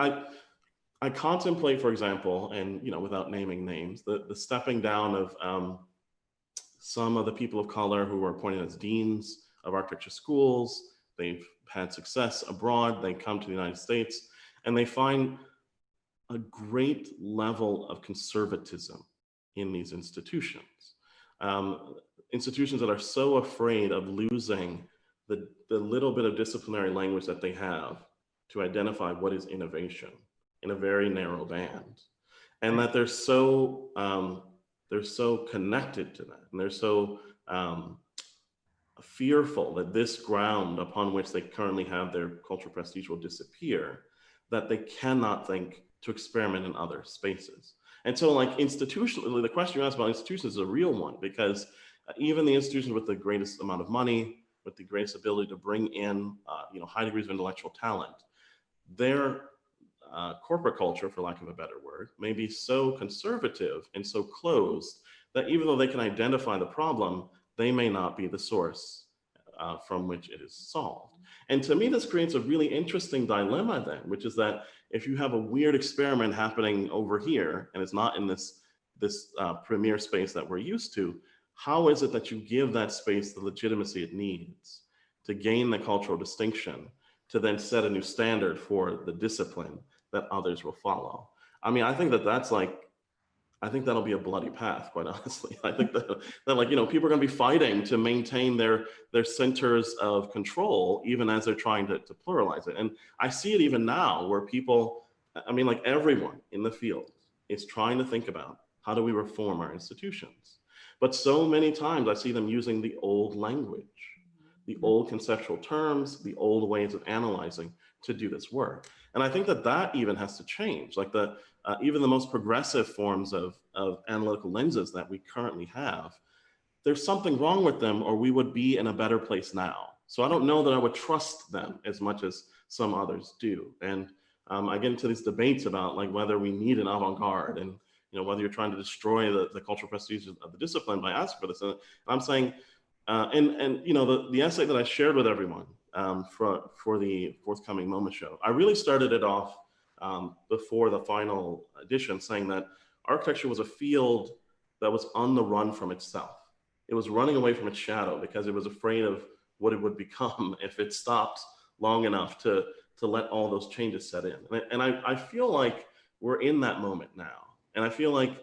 I contemplate, for example, and you know, without naming names, the stepping down of some of the people of color who were appointed as deans of architecture schools. They've had success abroad. They come to the United States and they find a great level of conservatism in these institutions. Institutions that are so afraid of losing the little bit of disciplinary language that they have to identify what is innovation in a very narrow band, and that they're so connected to that, and they're so fearful that this ground upon which they currently have their cultural prestige will disappear, that they cannot think to experiment in other spaces. And so, like, institutionally, the question you asked about institutions is a real one, because even the institutions with the greatest amount of money, with the greatest ability to bring in you know, high degrees of intellectual talent, their corporate culture, for lack of a better word, may be so conservative and so closed that even though they can identify the problem, they may not be the source from which it is solved. And to me, this creates a really interesting dilemma then, which is that if you have a weird experiment happening over here and it's not in this premier space that we're used to, how is it that you give that space the legitimacy it needs to gain the cultural distinction, to then set a new standard for the discipline that others will follow? I mean, I think that'll be a bloody path, quite honestly. I think that like, you know, people are going to be fighting to maintain their centers of control, even as they're trying to pluralize it. And I see it even now, where people, I mean, like, everyone in the field is trying to think about, how do we reform our institutions? But so many times I see them using the old language, the old conceptual terms, the old ways of analyzing to do this work. And I think that even has to change. Like even the most progressive forms of analytical lenses that we currently have, there's something wrong with them, or we would be in a better place now. So I don't know that I would trust them as much as some others do. And I get into these debates about like whether we need an avant-garde, and whether you're trying to destroy the cultural prestige of the discipline by asking for this. And I'm saying, the essay that I shared with everyone for the forthcoming MoMA show, I really started it off before the final edition, saying that architecture was a field that was on the run from itself. It was running away from its shadow because it was afraid of what it would become if it stopped long enough to let all those changes set in. And I feel like we're in that moment now. And I feel like,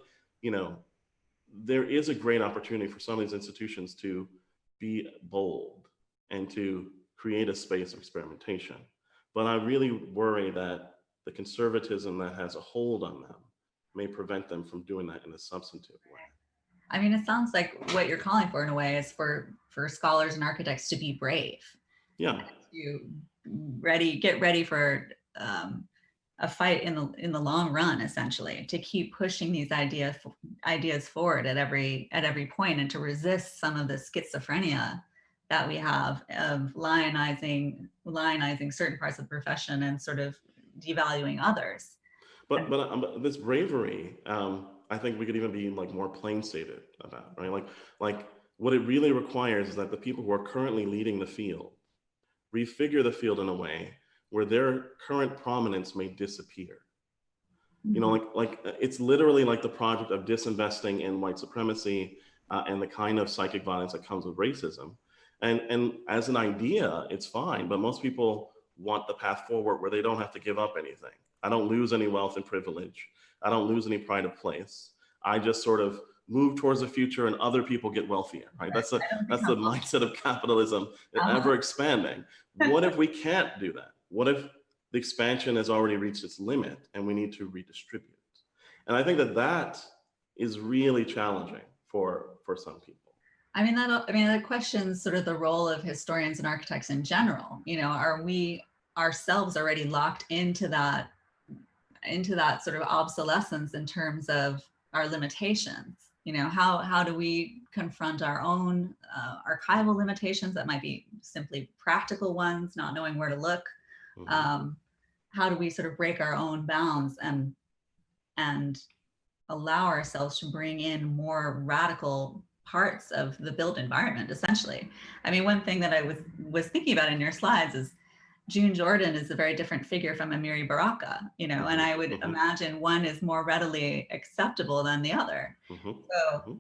there is a great opportunity for some of these institutions to be bold and to create a space of experimentation. But I really worry that the conservatism that has a hold on them may prevent them from doing that in a substantive way.
I mean, it sounds like what you're calling for in a way is for scholars and architects to be brave.
Yeah.
To get ready for a fight in the long run, essentially, to keep pushing these ideas forward at every point, and to resist some of the schizophrenia that we have of lionizing certain parts of the profession and sort of devaluing others.
But this bravery, I think we could even be like more plain stated about, right? Like what it really requires is that the people who are currently leading the field refigure the field in a way where their current prominence may disappear.
Mm-hmm.
Like it's literally like the project of disinvesting in white supremacy and the kind of psychic violence that comes with racism. And as an idea, it's fine, but most people want the path forward where they don't have to give up anything. I don't lose any wealth and privilege. I don't lose any pride of place. I just sort of move towards the future and other people get wealthier, right? That's the mindset of capitalism, ever expanding. What if we can't do that? What if the expansion has already reached its limit and we need to redistribute? And I think that is really challenging for some people.
That questions sort of the role of historians and architects in general. Are we ourselves already locked into that sort of obsolescence in terms of our limitations? How do we confront our own archival limitations that might be simply practical ones, not knowing where to look? Mm-hmm. How do we sort of break our own bounds and allow ourselves to bring in more radical parts of the built environment, essentially? I mean, one thing that I was thinking about in your slides is June Jordan is a very different figure from Amiri Baraka, and I would mm-hmm. imagine one is more readily acceptable than the other. Mm-hmm. So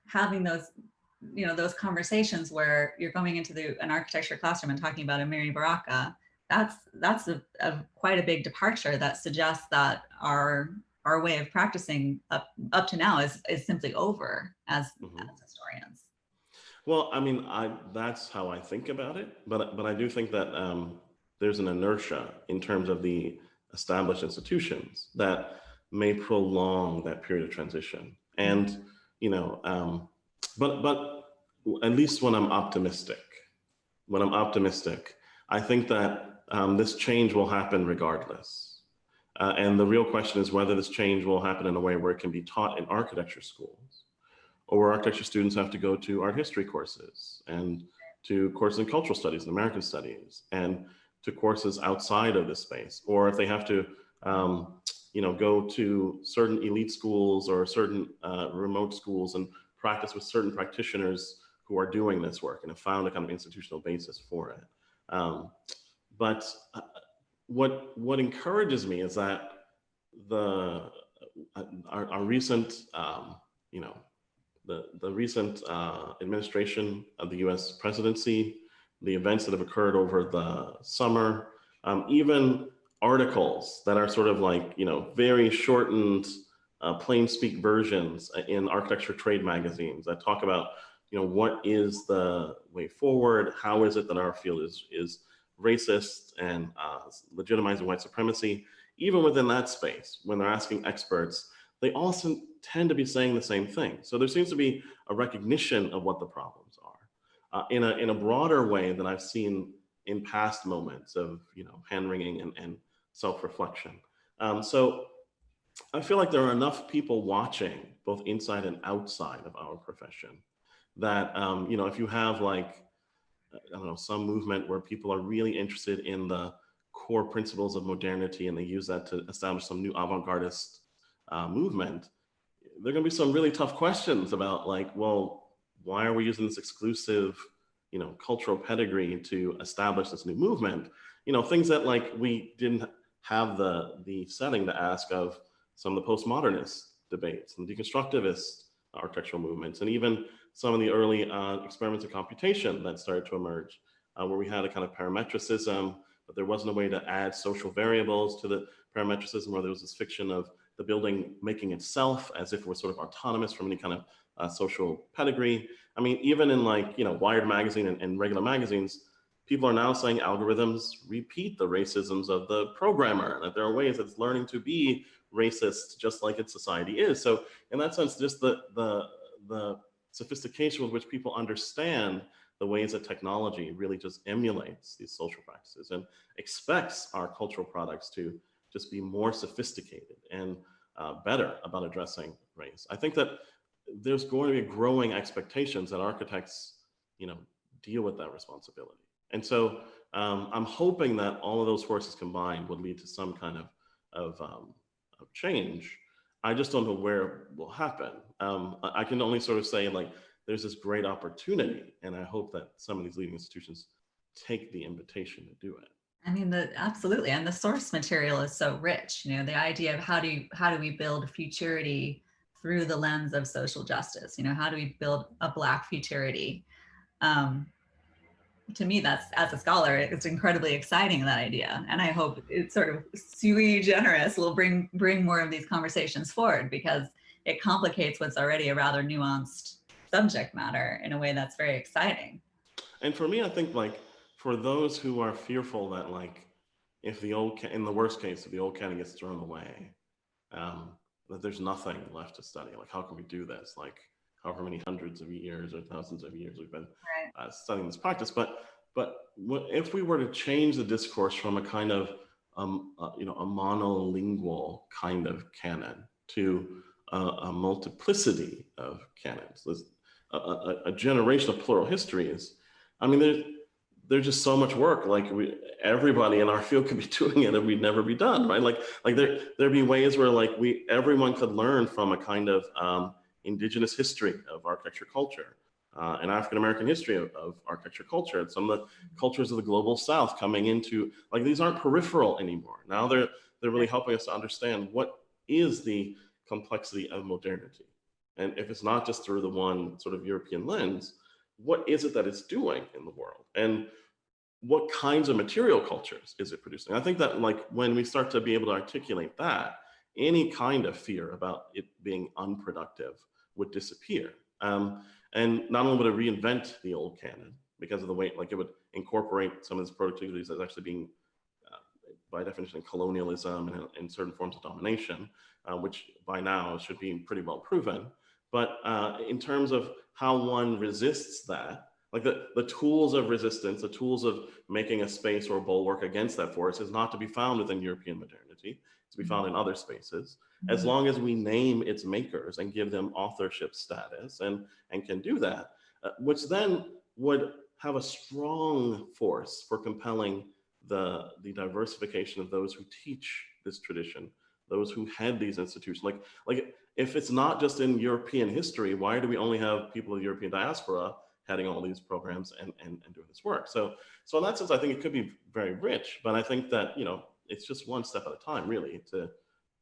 having those conversations where you're going into an architecture classroom and talking about Amiri Baraka, that's a quite a big departure that suggests that our way of practicing up to now is simply over as historians.
Well, I mean, that's how I think about it, but I do think that there's an inertia in terms of the established institutions that may prolong that period of transition. And but at least when I'm optimistic, I think that this change will happen regardless. And the real question is whether this change will happen in a way where it can be taught in architecture schools, or where architecture students have to go to art history courses and to courses in cultural studies and American studies and to courses outside of this space, or if they have to go to certain elite schools or certain remote schools and practice with certain practitioners who are doing this work and have found a kind of institutional basis for it. But what encourages me is that our recent, the recent administration of the U.S. presidency, the events that have occurred over the summer, even articles that are sort of like, very shortened, plain speak versions in architecture trade magazines that talk about, what is the way forward? How is it that our field is racist and legitimizing white supremacy? Even within that space, when they're asking experts, they also tend to be saying the same thing. So there seems to be a recognition of what the problems are in a broader way than I've seen in past moments of hand-wringing and self-reflection. So I feel like there are enough people watching, both inside and outside of our profession, that, you know, if you have like, I don't know, some movement where people are really interested in the core principles of modernity and they use that to establish some new avant-gardist movement, there are going to be some really tough questions about like, well, why are we using this exclusive, you know, cultural pedigree to establish this new movement? You know, things that like we didn't have the setting to ask of some of the postmodernist debates and deconstructivist architectural movements, and even some of the early experiments in computation that started to emerge, where we had a kind of parametricism, but there wasn't a way to add social variables to the parametricism, where there was this fiction of the building making itself as if it was sort of autonomous from any kind of social pedigree. I mean, even in like, you know, Wired magazine and regular magazines, people are now saying algorithms repeat the racisms of the programmer, and that there are ways that it's learning to be racist just like its society is. So in that sense, just the sophistication with which people understand the ways that technology really just emulates these social practices and expects our cultural products to just be more sophisticated and better about addressing race. I think that there's going to be growing expectations that architects, you know, deal with that responsibility. And so I'm hoping that all of those forces combined would lead to some kind of change. I just don't know where it will happen. I can only sort of say like, there's this great opportunity, and I hope that some of these leading institutions take the invitation to do it.
I mean, absolutely, and the source material is so rich. You know, the idea of how do we build futurity through the lens of social justice? You know, how do we build a Black futurity? To me, that's, as a scholar, it's incredibly exciting, that idea, and I hope it's sort of sui generis will bring more of these conversations forward, because it complicates what's already a rather nuanced subject matter in a way that's very exciting.
And for me, I think like for those who are fearful that like if the old, in the worst case, if the old canon gets thrown away, that there's nothing left to study. Like, how can we do this? Like, however many hundreds of years or thousands of years we've been studying this practice. But if we were to change the discourse from a kind of you know, a monolingual kind of canon to a multiplicity of canons, a generation of plural histories, I mean, there's just so much work. Like everybody in our field could be doing it, and we'd never be done, right? Like there'd be ways where like everyone could learn from a kind of indigenous history of architecture culture, and African-American history of architecture culture, and some of the cultures of the global South coming into, like, these aren't peripheral anymore. Now they're really helping us to understand what is the complexity of modernity. And if it's not just through the one sort of European lens, what is it that it's doing in the world? And what kinds of material cultures is it producing? I think that like when we start to be able to articulate that, any kind of fear about it being unproductive would disappear. And not only would it reinvent the old canon because of the way, like it would incorporate some of these productivities that's actually being, by definition, colonialism and certain forms of domination, which by now should be pretty well proven. But in terms of how one resists that, like the tools of resistance, the tools of making a space or a bulwark against that force is not to be found within European modernity. It's to be found in other spaces. As long as we name its makers and give them authorship status and can do that, which then would have a strong force for compelling the diversification of those who teach this tradition, those who head these institutions. Like if it's not just in European history, why do we only have people of the European diaspora heading all these programs and doing this work? So in that sense, I think it could be very rich, but I think that, you know, it's just one step at a time, really, to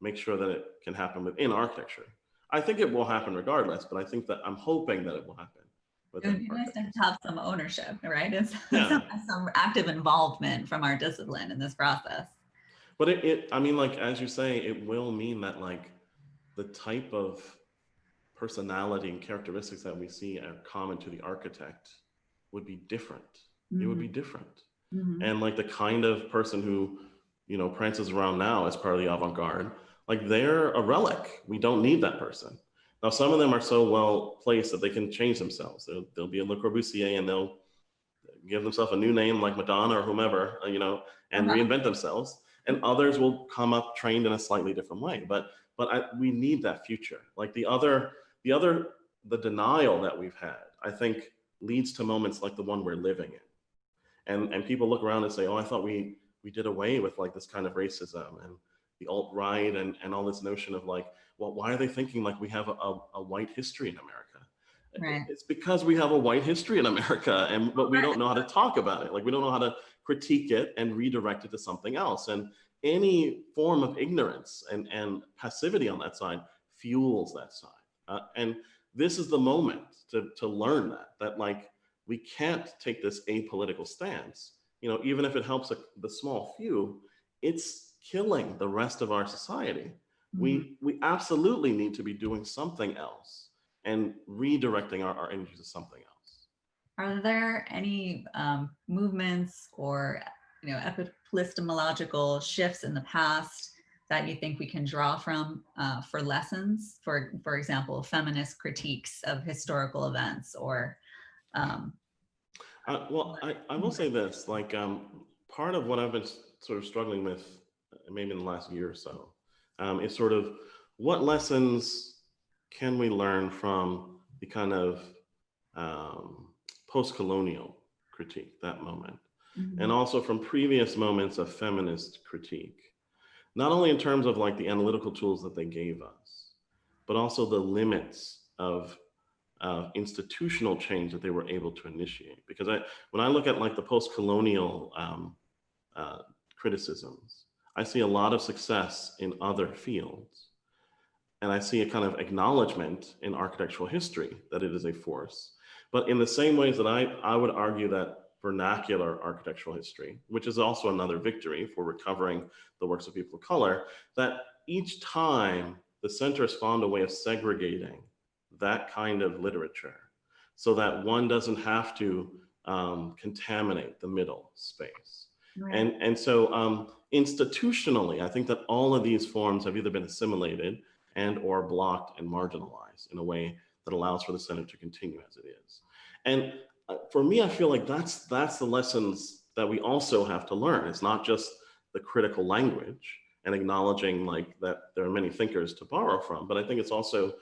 make sure that it can happen within architecture. I think it will happen regardless, but I think that I'm hoping that it will happen.
It would be nice to have some ownership, right? It's some active involvement from our discipline in this process.
But I mean, like, as you say, it will mean that like the type of personality and characteristics that we see are common to the architect would be different. It would be different. And like the kind of person who, you know, prances around now as part of the avant-garde, like they're a relic. We don't need that person. Now, some of them are so well placed that they can change themselves. They'll be a Le Corbusier and they'll give themselves a new name like Madonna or whomever, you know, and reinvent themselves. And others will come up trained in a slightly different way. But but we need that future. Like the denial that we've had, I think, leads to moments like the one we're living in. And people look around and say, oh, I thought we did away with like this kind of racism and the alt-right and all this notion of like, well, why are they thinking like we have a white history in America?
Right.
It's because we have a white history in America, but we don't know how to talk about it. Like we don't know how to critique it and redirect it to something else. And any form of ignorance and passivity on that side fuels that side. And this is the moment to learn that like we can't take this apolitical stance. You know, even if it helps the small few, it's killing the rest of our society. We absolutely need to be doing something else and redirecting our energy to something else.
Are there any movements or epistemological shifts in the past that you think we can draw from for lessons? For example, feminist critiques of historical events, or
well, I will say this, like part of what I've been sort of struggling with maybe in the last year or so is sort of what lessons can we learn from the kind of post-colonial critique, that moment, and also from previous moments of feminist critique, not only in terms of like the analytical tools that they gave us, but also the limits of institutional change that they were able to initiate. Because when I look at like the post-colonial criticisms, I see a lot of success in other fields. And I see a kind of acknowledgement in architectural history that it is a force. But in the same ways that I would argue that vernacular architectural history, which is also another victory for recovering the works of people of color, that each time the centrists found a way of segregating that kind of literature so that one doesn't have to contaminate the middle space. Right. And so institutionally, I think that all of these forms have either been assimilated and or blocked and marginalized in a way that allows for the center to continue as it is. And for me, I feel like that's the lessons that we also have to learn. It's not just the critical language and acknowledging like that there are many thinkers to borrow from, but I think it's also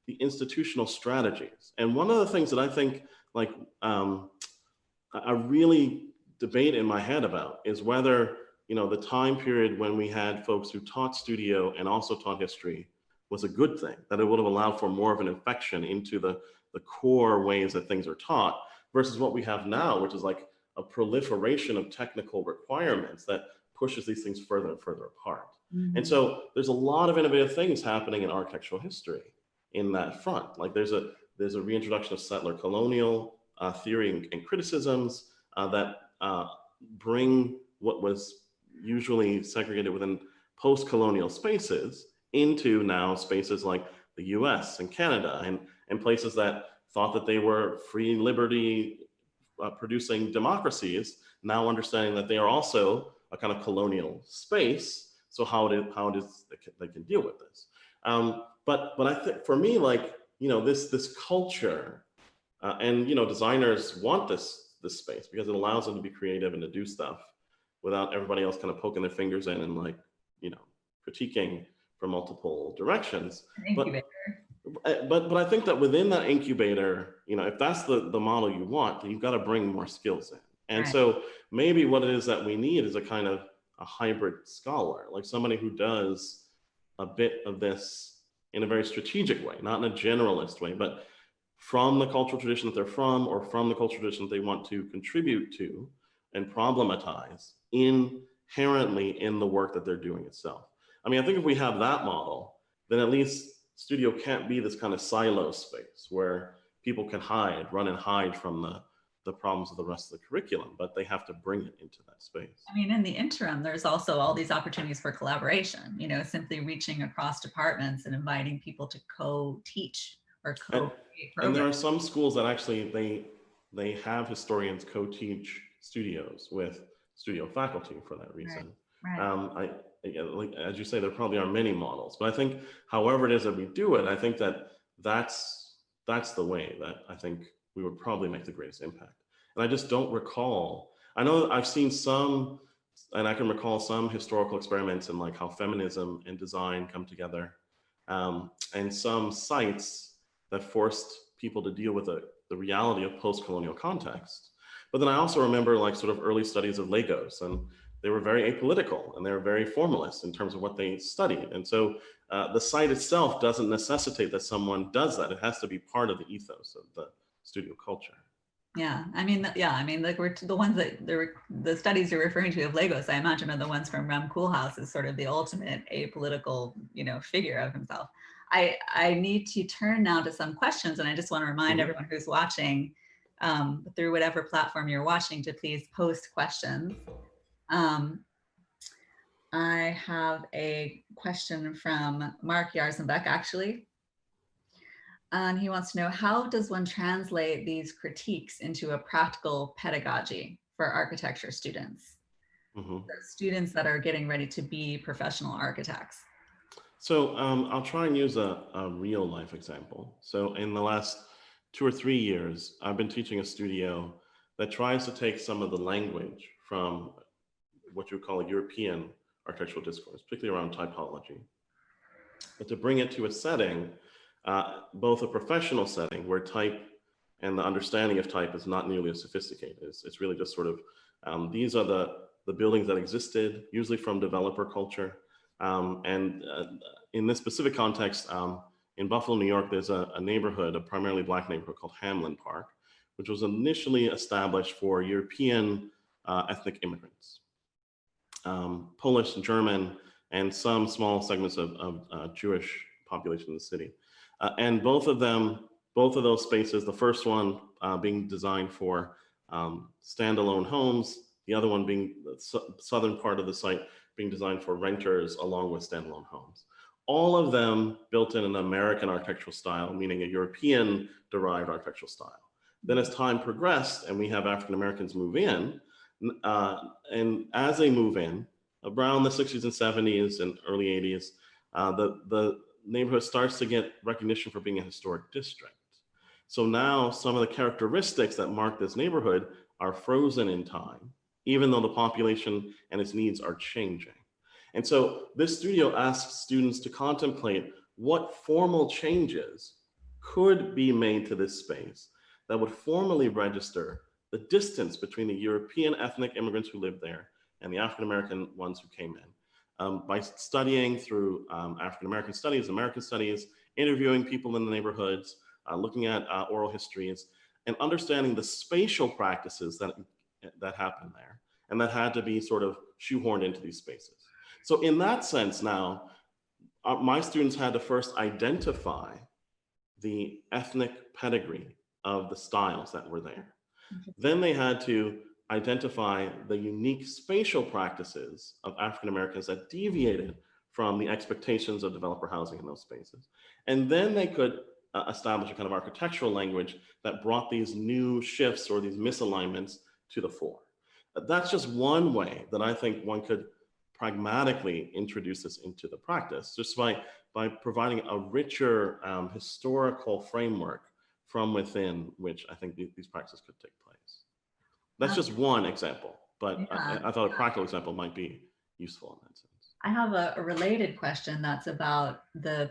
the institutional strategies. And one of the things that I think like I really debate in my head about is whether, the time period when we had folks who taught studio and also taught history was a good thing, that it would have allowed for more of an infection into the core ways that things are taught versus what we have now, which is like a proliferation of technical requirements that pushes these things further and further apart. And so there's a lot of innovative things happening in architectural history in that front. Like there's a reintroduction of settler colonial theory and criticisms that bring what was usually segregated within post-colonial spaces into now spaces like the US and Canada and places that thought that they were free liberty producing democracies, now understanding that they are also a kind of colonial space. So how it is they can deal with this. But I think for me, like, this culture and, designers want this space because it allows them to be creative and to do stuff without everybody else kind of poking their fingers in and like, critiquing from multiple directions. But I think that within that incubator, if that's the model you want, then you've got to bring more skills in. And right. So maybe what it is that we need is a kind of a hybrid scholar, like somebody who does a bit of this in a very strategic way, not in a generalist way, but from the cultural tradition that they're from or from the cultural tradition that they want to contribute to and problematize inherently in the work that they're doing itself. I mean, I think if we have that model, then at least studio can't be this kind of silo space where people can run and hide from the problems of the rest of the curriculum, but they have to bring it into that space. I
mean, in the interim, there's also all these opportunities for collaboration, simply reaching across departments and inviting people to co-teach or co-create programs.
And there are some schools that actually, they have historians co-teach studios with studio faculty for that reason. Right. Like, as you say, there probably are many models, but I think however it is that we do it, I think that's the way that I think we would probably make the greatest impact. And I just don't recall, I know I've seen some, and I can recall some historical experiments in like how feminism and design come together. and some sites that forced people to deal with the reality of post-colonial context. But then I also remember like sort of early studies of Lagos, and they were very apolitical and they were very formalist in terms of what they studied. And so the site itself doesn't necessitate that someone does that. It has to be part of the ethos of the studio culture.
Yeah, I mean, like we're the ones that the studies you're referring to of Lagos, I imagine, are the ones from Rem Koolhaas as sort of the ultimate apolitical, figure of himself. I need to turn now to some questions, and I just want to remind everyone who's watching through whatever platform you're watching to please post questions. I have a question from Mark Yarzenbeck, actually. And he wants to know, how does one translate these critiques into a practical pedagogy for architecture students? Students that are getting ready to be professional architects.
So I'll try and use a real life example. So in the last 2 or 3 years, I've been teaching a studio that tries to take some of the language from what you would call a European architectural discourse, particularly around typology, but to bring it to a setting, both a professional setting where type and the understanding of type is not nearly as sophisticated. It's really just sort of, these are the buildings that existed, usually from developer culture. In this specific context, in Buffalo, New York, there's a neighborhood, a primarily Black neighborhood called Hamlin Park, which was initially established for European ethnic immigrants, Polish, German, and some small segments of Jewish population in the city. And both of those spaces, the first one being designed for standalone homes, the other one being the southern part of the site being designed for renters along with standalone homes. All of them built in an American architectural style, meaning a European derived architectural style. Then as time progressed and we have African Americans move in, and as they move in, around the 60s and 70s and early 80s, the neighborhood starts to get recognition for being a historic district. So now some of the characteristics that mark this neighborhood are frozen in time, even though the population and its needs are changing. And so this studio asks students to contemplate what formal changes could be made to this space that would formally register the distance between the European ethnic immigrants who lived there and the African-American ones who came in. By studying through African-American studies, American studies, interviewing people in the neighborhoods, looking at oral histories, and understanding the spatial practices that happened there and that had to be sort of shoehorned into these spaces. So in that sense now, my students had to first identify the ethnic pedigree of the styles that were there. Then they had to identify the unique spatial practices of African Americans that deviated from the expectations of developer housing in those spaces. And then they could establish a kind of architectural language that brought these new shifts or these misalignments to the fore. That's just one way that I think one could pragmatically introduce this into the practice, just by providing a richer historical framework from within which I think these practices could take place. That's just one example, but yeah, I thought a practical example might be useful in that sense.
I have a related question that's about the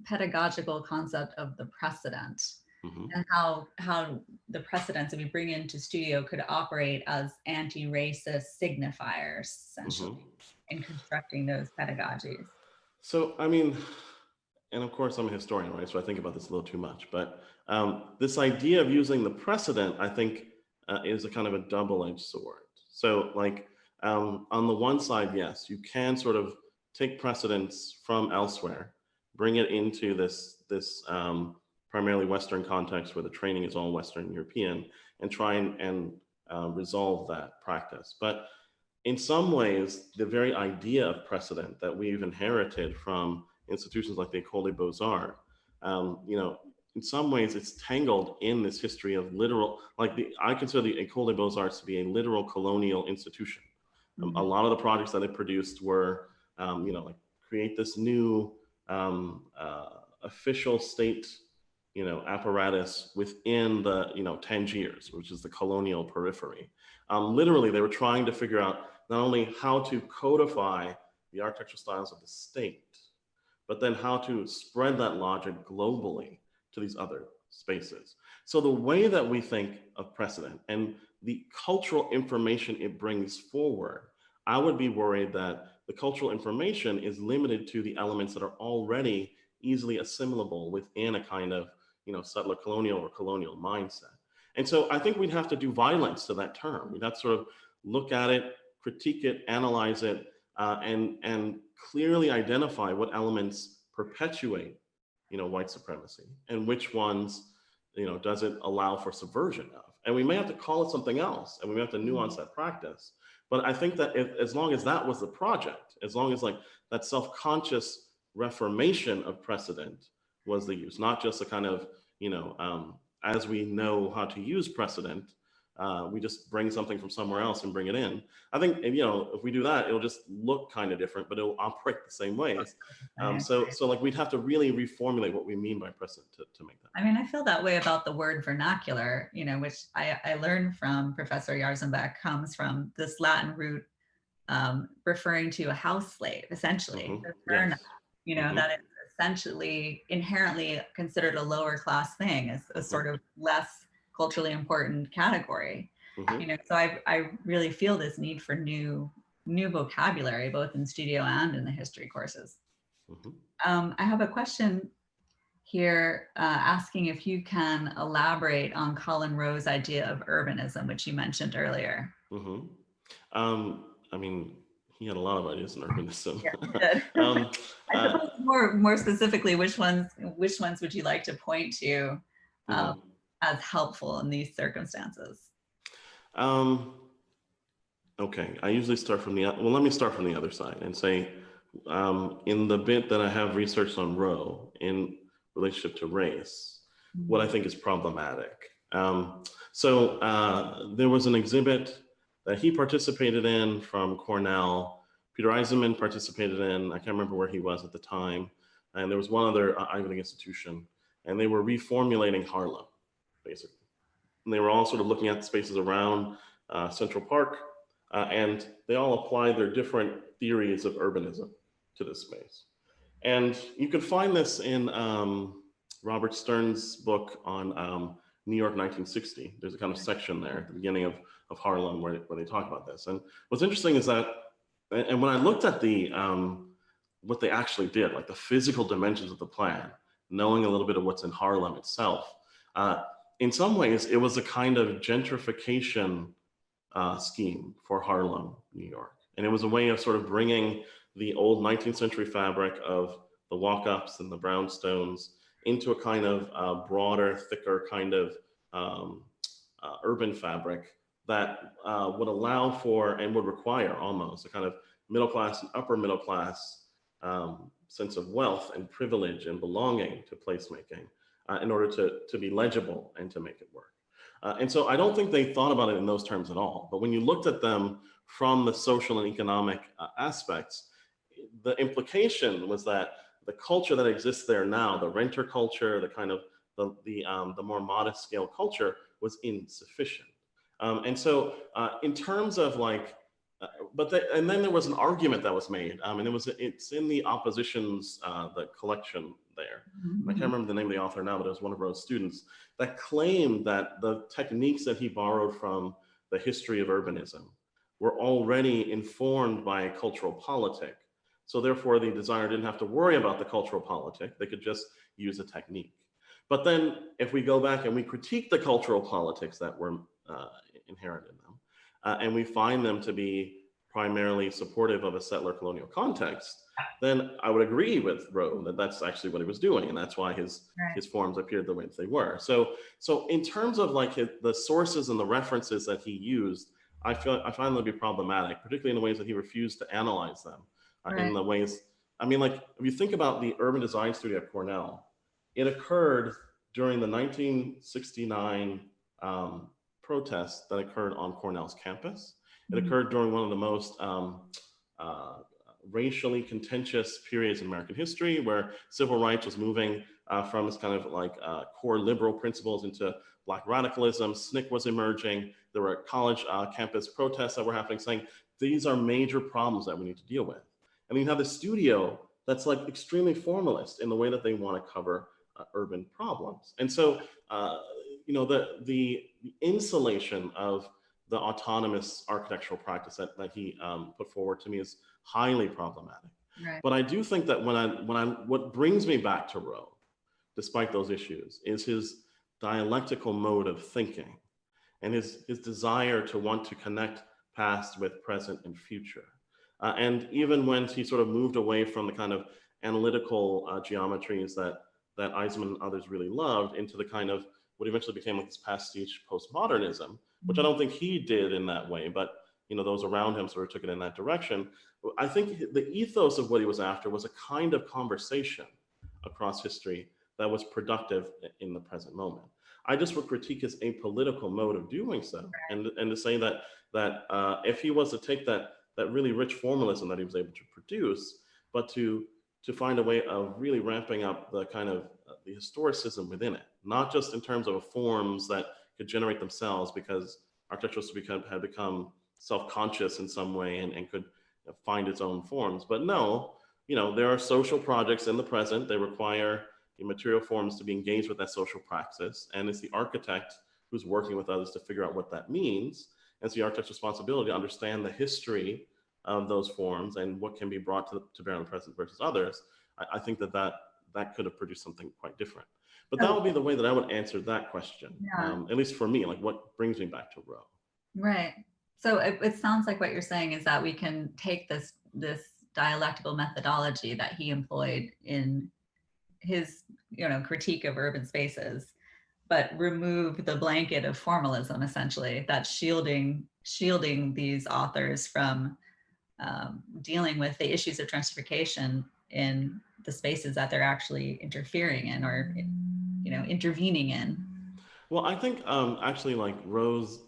pedagogical concept of the precedent and how the precedents that we bring into studio could operate as anti-racist signifiers, essentially, in constructing those pedagogies.
So, I mean, and of course I'm a historian, right? So I think about this a little too much, but this idea of using the precedent, I think, is a kind of a double-edged sword. So like on the one side, yes, you can sort of take precedents from elsewhere, bring it into this primarily Western context where the training is all Western European, and try and resolve that practice. But in some ways, the very idea of precedent that we've inherited from institutions like the École des Beaux-Arts, in some ways it's tangled in this history of literal, I consider the École des Beaux-Arts to be a literal colonial institution. A lot of the projects that it produced were, like create this new official state, apparatus within the, Tangiers, which is the colonial periphery. Literally, they were trying to figure out not only how to codify the architectural styles of the state, but then how to spread that logic globally to these other spaces. So the way that we think of precedent and the cultural information it brings forward, I would be worried that the cultural information is limited to the elements that are already easily assimilable within a kind of, settler colonial or colonial mindset. And so I think we'd have to do violence to that term. We'd have to sort of look at it, critique it, analyze it, and clearly identify what elements perpetuate, white supremacy, and which ones, does it allow for subversion of. And we may have to call it something else, and we may have to nuance that practice. But I think that as long as that was the project, as long as like that self-conscious reformation of precedent was the use, not just a kind of, as we know how to use precedent, we just bring something from somewhere else and bring it in. I think, if we do that, it'll just look kind of different, but it'll operate the same ways. So like we'd have to really reformulate what we mean by precedent to make that.
I mean, I feel that way about the word vernacular, which I learned from Professor Jarzenbeck, comes from this Latin root referring to a house slave, essentially.
Yes.
That is essentially inherently considered a lower class thing, as a sort of less culturally important category. So I really feel this need for new vocabulary, both in studio and in the history courses. I have a question here asking if you can elaborate on Colin Rowe's idea of urbanism, which you mentioned earlier.
I mean, he had a lot of ideas in urbanism.
Yeah, I suppose more specifically, which ones would you like to point to as helpful in these circumstances?
Okay, I usually start from let me start from the other side and say, in the bit that I have researched on Rowe in relationship to race, what I think is problematic. So there was an exhibit that he participated in from Cornell. Peter Eisenman participated in, I can't remember where he was at the time. And there was one other Ivy League institution, and they were reformulating Harlem, basically. And they were all sort of looking at the spaces around Central Park, and they all applied their different theories of urbanism to this space. And you can find this in Robert Stern's book on New York 1960. There's a kind of section there at the beginning of Harlem where they talk about this. And what's interesting is that, and when I looked at the what they actually did, like the physical dimensions of the plan, knowing a little bit of what's in Harlem itself, in some ways it was a kind of gentrification scheme for Harlem, New York. And it was a way of sort of bringing the old 19th century fabric of the walk-ups and the brownstones into a kind of broader, thicker kind of urban fabric that would allow for and would require almost a kind of middle class and upper middle class sense of wealth and privilege and belonging to placemaking in order to be legible and to make it work. And so I don't think they thought about it in those terms at all. But when you looked at them from the social and economic aspects, the implication was that the culture that exists there now, the renter culture, the kind of the more modest scale culture, was insufficient. And so in terms of like, and then there was an argument that was made, and it's in the opposition's the collection there. I can't remember the name of the author now, but it was one of Rowe's students that claimed that the techniques that he borrowed from the history of urbanism were already informed by a cultural politic. So therefore, the designer didn't have to worry about the cultural politic. They could just use a technique. But then if we go back and we critique the cultural politics that were inherent in them, and we find them to be primarily supportive of a settler colonial context, then I would agree with Rowe that that's actually what he was doing, and that's why his forms appeared the way that they were. So in terms of like the sources and the references that he used, I find them to be problematic, particularly in the ways that he refused to analyze them. In the ways, I mean, like if you think about the urban design studio at Cornell, it occurred during the 1969 protests that occurred on Cornell's campus. It occurred during one of the most racially contentious periods in American history, where civil rights was moving from this kind of like core liberal principles into Black radicalism. SNCC was emerging. There were college campus protests that were happening, saying these are major problems that we need to deal with. And you have the studio that's like extremely formalist in the way that they want to cover urban problems. And so, you know, the insulation of the autonomous architectural practice that he put forward to me is highly problematic.
Right.
But I do think that what brings me back to Rowe, despite those issues, is his dialectical mode of thinking and his desire to want to connect past with present and future. And even when he sort of moved away from the kind of analytical geometries that Eisman and others really loved into the kind of what eventually became like this pastiche postmodernism, which I don't think he did in that way, but you know, those around him sort of took it in that direction. I think the ethos of what he was after was a kind of conversation across history that was productive in the present moment. I just would critique his apolitical mode of doing so, and to say that if he was to take that really rich formalism that he was able to produce, but to find a way of really ramping up the kind of the historicism within it, not just in terms of forms that could generate themselves because architecture had become self-conscious in some way and could find its own forms. But no, you know, there are social projects in the present. They require the material forms to be engaged with that social praxis. And it's the architect who's working with others to figure out what that means. And it's the architect's responsibility to understand the history of those forms and what can be brought to bear on the present versus others. I think that could have produced something quite different. But that would be the way that I would answer that question, at least for me, like what brings me back to Rowe.
Right. So it sounds like what you're saying is that we can take this dialectical methodology that he employed in his, you know, critique of urban spaces, but remove the blanket of formalism, essentially, that's shielding these authors from dealing with the issues of gentrification in the spaces that they're actually interfering in or, you know, intervening in.
Well, I think actually like Rowe's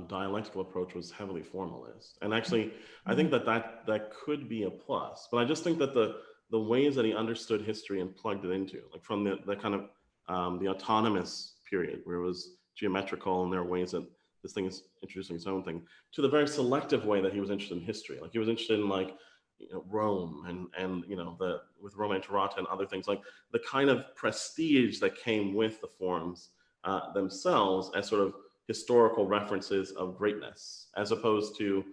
dialectical approach was heavily formalist. And actually, I think that could be a plus. But I just think that the ways that he understood history and plugged it into, like from the kind of the autonomous period where it was geometrical and there are ways that this thing is introducing its own thing, to the very selective way that he was interested in history. Like he was interested in like, you know, Rome and you know, with Roma Interata and other things, like the kind of prestige that came with the forms themselves as sort of historical references of greatness, as opposed to,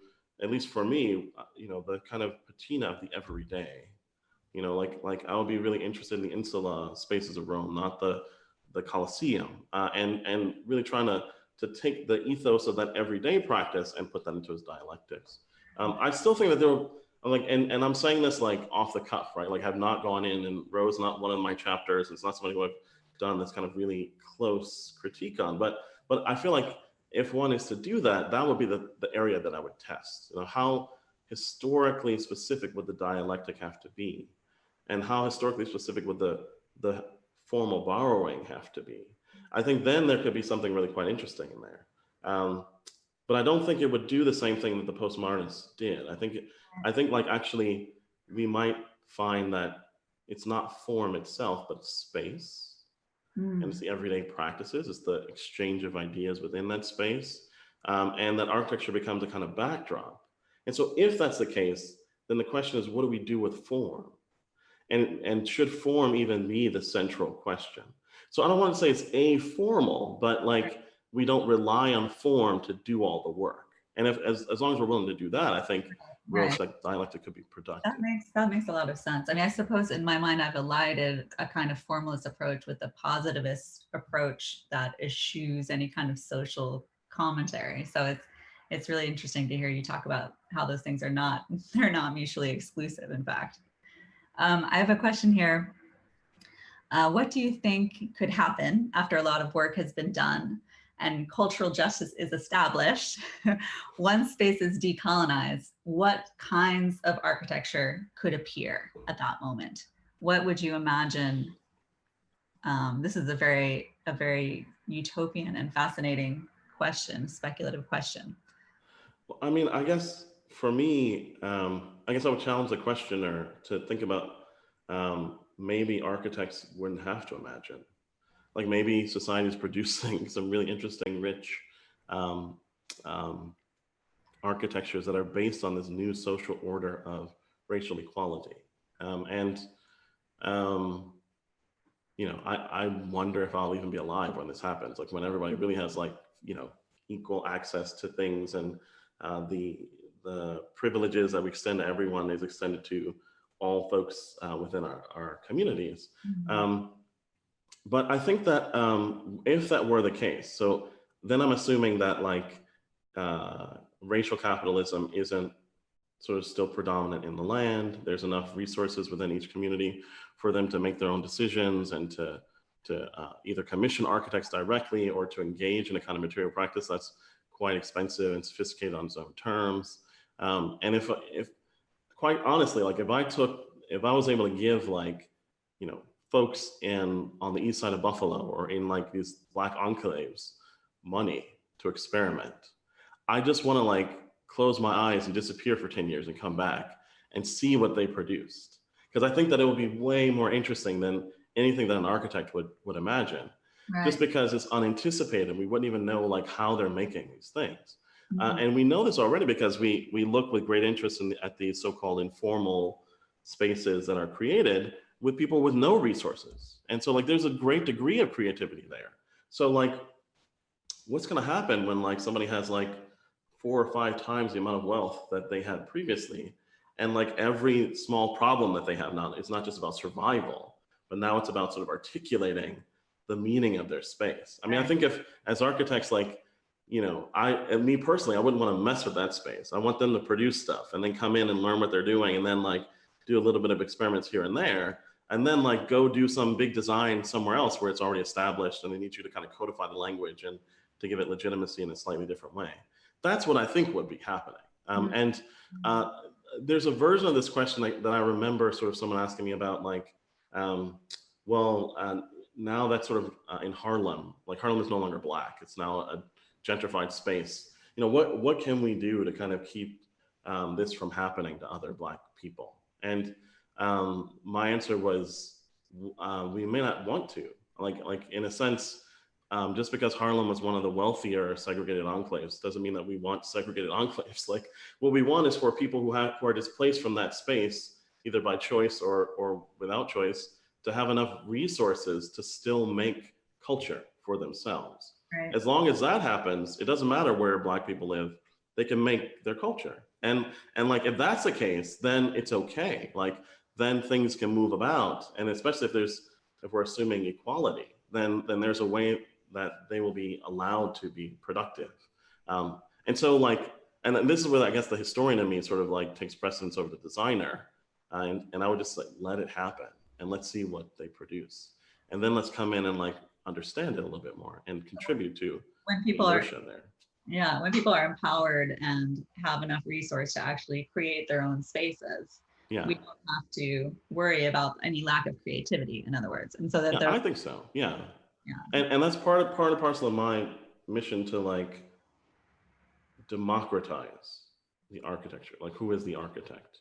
at least for me, you know, the kind of patina of the everyday. You know, like I would be really interested in the insula spaces of Rome, not the Colosseum, and really trying to take the ethos of that everyday practice and put that into his dialectics. I still think that there were, like, and I'm saying this like off the cuff, right? Like I've not gone in, and Rowe's not one of my chapters. It's not somebody who I've done this kind of really close critique on, but I feel like if one is to do that, that would be the area that I would test. You know, how historically specific would the dialectic have to be? And how historically specific would the formal borrowing have to be? I think then there could be something really quite interesting in there. But I don't think it would do the same thing that the postmodernists did. I think like actually we might find that it's not form itself, but space. And it's the everyday practices, it's the exchange of ideas within that space, and that architecture becomes a kind of backdrop. And so if that's the case, then the question is, what do we do with form? And should form even be the central question? So I don't want to say it's aformal, but like we don't rely on form to do all the work. And as long as we're willing to do that, I think Rowe's dialectic could be productive.
That makes a lot of sense. I mean, I suppose in my mind, I've elided a kind of formalist approach with a positivist approach that eschews any kind of social commentary. So it's really interesting to hear you talk about how those things they're not mutually exclusive, in fact. I have a question here. What do you think could happen after a lot of work has been done and cultural justice is established? Once space is decolonized, what kinds of architecture could appear at that moment? What would you imagine? This is a very utopian and fascinating question, speculative question.
Well, I mean, I guess for me, I guess I would challenge the questioner to think about maybe architects wouldn't have to imagine. Like maybe society is producing some really interesting, rich architectures that are based on this new social order of racial equality. You know, I wonder if I'll even be alive when this happens, like when everybody really has like, you know, equal access to things, and the privileges that we extend to everyone is extended to all folks within our communities.
Mm-hmm.
But I think that if that were the case, so then I'm assuming that like racial capitalism isn't sort of still predominant in the land. There's enough resources within each community for them to make their own decisions and to either commission architects directly or to engage in a kind of material practice that's quite expensive and sophisticated on its own terms. And if quite honestly, like if I was able to give like, you know, folks on the east side of Buffalo or in like these Black enclaves money to experiment, I just want to like close my eyes and disappear for 10 years and come back and see what they produced. Because I think that it would be way more interesting than anything that an architect would imagine. Right. Just because it's unanticipated, we wouldn't even know like how they're making these things. Mm-hmm. And we know this already because we look with great interest at the so-called informal spaces that are created with people with no resources. And so like there's a great degree of creativity there. So like what's going to happen when like somebody has like 4 or 5 times the amount of wealth that they had previously, and like every small problem that they have now, it's not just about survival, but now it's about sort of articulating the meaning of their space. I mean, I think if as architects, like, you know, and me personally, I wouldn't want to mess with that space. I want them to produce stuff and then come in and learn what they're doing and then like do a little bit of experiments here and there, and then like go do some big design somewhere else where it's already established and they need you to kind of codify the language and to give it legitimacy in a slightly different way. That's what I think would be happening. And there's a version of this question that I remember sort of someone asking me about, like, now that's sort of in Harlem, like Harlem is no longer Black. It's now a gentrified space. You know, what can we do to kind of keep this from happening to other Black people? And my answer was, we may not want to. Like in a sense, just because Harlem was one of the wealthier segregated enclaves doesn't mean that we want segregated enclaves. Like what we want is for people who are displaced from that space, either by choice or without choice, to have enough resources to still make culture for themselves. Right. As long as that happens, it doesn't matter where Black people live, they can make their culture. And like, if that's the case, then it's okay. Like then things can move about. And especially if we're assuming equality, then there's a way that they will be allowed to be productive. And so like, and this is where I guess the historian in me sort of like takes precedence over the designer. And I would just like, let it happen and let's see what they produce. And then let's come in and like understand it a little bit more and contribute to
when people
the
are
there.
Yeah, when people are empowered and have enough resource to actually create their own spaces, we don't have to worry about any lack of creativity, in other words. And so that
I think so. Yeah. And that's part and parcel of my mission to like democratize the architecture. Like, who is the architect?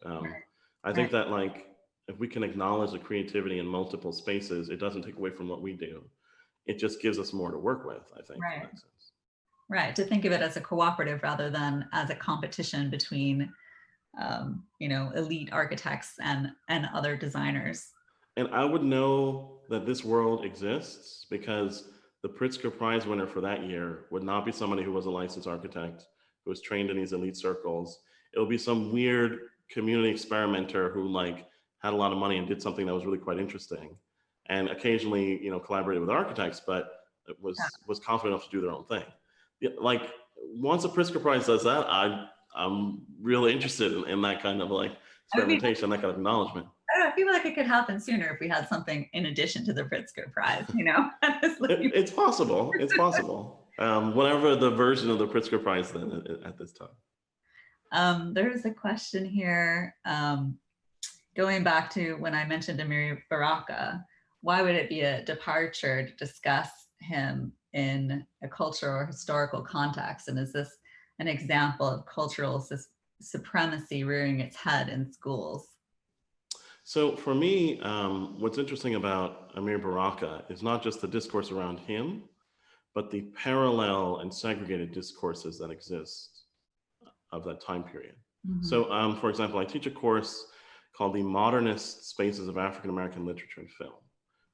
I think that like, if we can acknowledge the creativity in multiple spaces, it doesn't take away from what we do. It just gives us more to work with, I think, in that sense.
Right, to think of it as a cooperative rather than as a competition between, you know, elite architects and other designers.
And I would know that this world exists because the Pritzker Prize winner for that year would not be somebody who was a licensed architect, who was trained in these elite circles. It'll be some weird community experimenter who like had a lot of money and did something that was really quite interesting, and occasionally, you know, collaborated with architects, but it was confident enough to do their own thing. Like once a Pritzker Prize does that, I'm really interested in that kind of like experimentation, that kind of acknowledgement.
I feel like it could happen sooner if we had something in addition to the Pritzker Prize, you know?
It's possible. It's possible. Whatever the version of the Pritzker Prize then at this time.
There's a question here. Going back to when I mentioned Amir Baraka, why would it be a departure to discuss him in a cultural or historical context? And is this an example of cultural supremacy rearing its head in schools?
So for me, what's interesting about Amir Baraka is not just the discourse around him, but the parallel and segregated discourses that exist of that time period. Mm-hmm. So for example, I teach a course called the Modernist Spaces of African-American Literature and Film,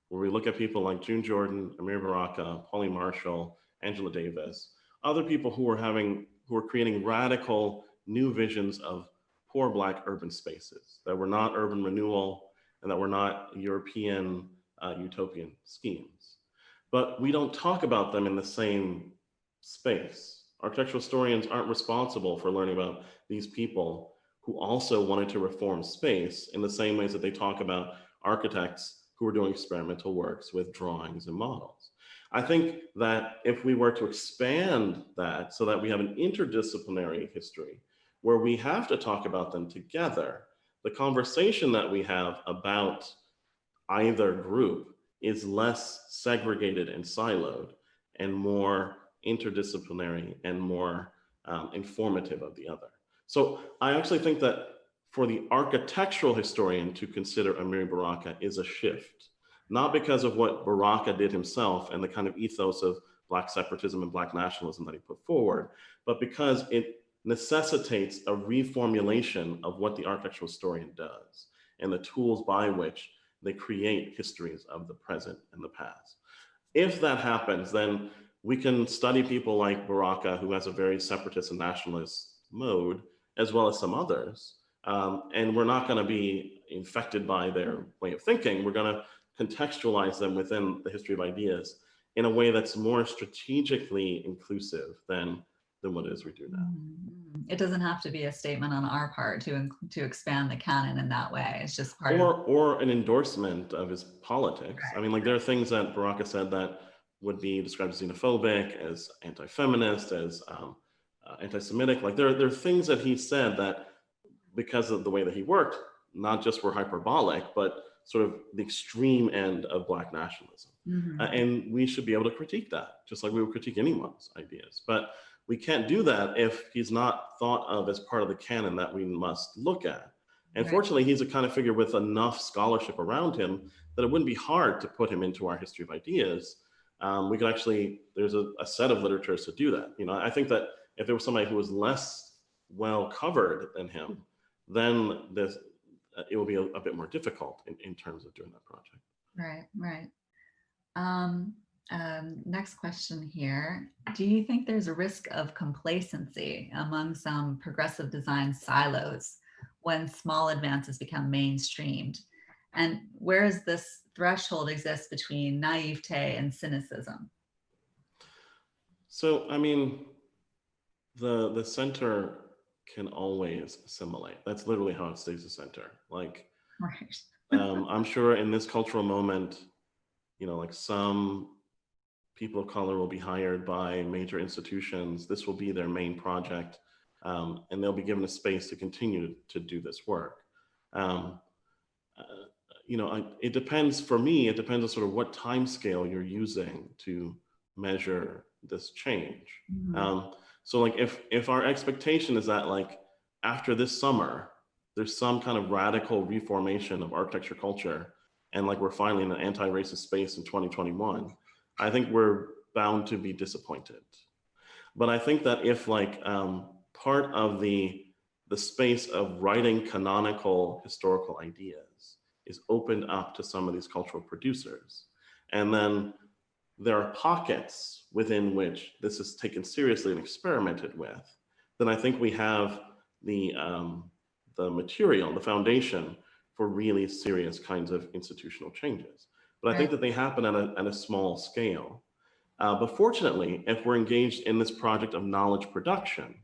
where we look at people like June Jordan, Amir Baraka, Pauline Marshall, Angela Davis, other people who are creating radical new visions of poor Black urban spaces that were not urban renewal and that were not European utopian schemes. But we don't talk about them in the same space. Architectural historians aren't responsible for learning about these people who also wanted to reform space in the same ways that they talk about architects who were doing experimental works with drawings and models. I think that if we were to expand that so that we have an interdisciplinary history where we have to talk about them together, the conversation that we have about either group is less segregated and siloed and more interdisciplinary and more informative of the other. So I actually think that for the architectural historian to consider Amir Baraka is a shift, not because of what Baraka did himself and the kind of ethos of Black separatism and Black nationalism that he put forward, but because it necessitates a reformulation of what the architectural historian does and the tools by which they create histories of the present and the past. If that happens, then we can study people like Baraka, who has a very separatist and nationalist mode, as well as some others. And we're not going to be infected by their way of thinking. We're going to contextualize them within the history of ideas in a way that's more strategically inclusive than what it is we do now.
It doesn't have to be a statement on our part to expand the canon in that way. It's just part
or an endorsement of his politics.
Right.
I mean, like there are things that Baraka said that would be described as xenophobic, as anti-feminist, as anti-Semitic. Like there are things that he said that, because of the way that he worked, not just were hyperbolic, but sort of the extreme end of Black nationalism. And we should be able to critique that, just like we would critique anyone's ideas. But we can't do that if he's not thought of as part of the canon that we must look at. And
Right.
fortunately, he's a kind of figure with enough scholarship around him that it wouldn't be hard to put him into our history of ideas. We could actually, there's a set of literatures to do that. You know, I think that if there was somebody who was less well covered than him, then it will be a bit more difficult in terms of doing that project.
Right. Next question here. Do you think there's a risk of complacency among some progressive design silos when small advances become mainstreamed? And where does this threshold exist between naivete and cynicism?
So, I mean, the center can always assimilate. That's literally how it stays the center. Like,
Right.
I'm sure in this cultural moment, you know, like some people of color will be hired by major institutions. This will be their main project, and they'll be given a space to continue to do this work. You know, it depends, for me, it depends on sort of what time scale you're using to measure this change. So like if our expectation is that like after this summer, there's some kind of radical reformation of architecture culture, and like we're finally in an anti-racist space in 2021, I think we're bound to be disappointed. But I think that if like part of the space of writing canonical historical ideas is opened up to some of these cultural producers, and then there are pockets within which this is taken seriously and experimented with, then I think we have the material, the foundation for really serious kinds of institutional changes. But I think that they happen at a small scale. But fortunately, if we're engaged in this project of knowledge production,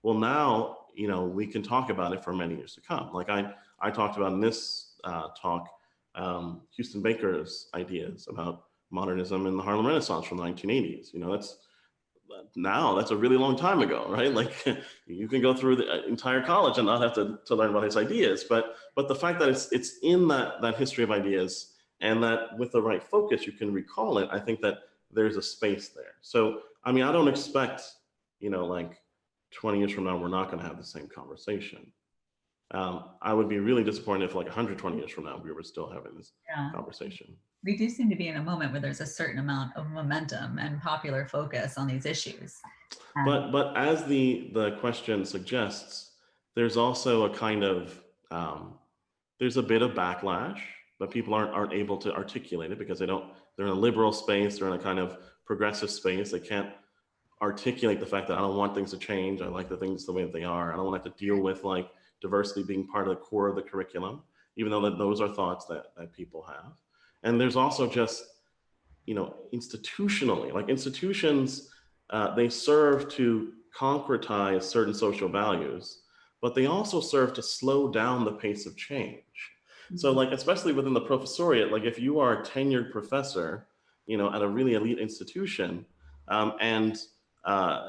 well, now, you know, we can talk about it for many years to come. Like I talked about in this talk, Houston Baker's ideas about modernism in the Harlem Renaissance from the 1980s. You know, that's a really long time ago, right? Like you can go through the entire college and not have to learn about his ideas. But the fact that it's in that history of ideas, and that with the right focus, you can recall it, I think that there's a space there. So, I mean, I don't expect, you know, like 20 years from now, we're not going to have the same conversation. I would be really disappointed if like 120 years from now, we were still having this conversation.
We do seem to be in a moment where there's a certain amount of momentum and popular focus on these issues.
But as the question suggests, there's also a kind of there's a bit of backlash, but people aren't able to articulate it because they're in a liberal space, they're in a kind of progressive space. They can't articulate the fact that I don't want things to change. I like the things the way that they are. I don't want to have to deal with like diversity being part of the core of the curriculum, even though those are thoughts that people have. And there's also just, institutionally, like institutions, they serve to concretize certain social values, but they also serve to slow down the pace of change. So like, especially within the professoriate, like if you are a tenured professor, at a really elite institution, and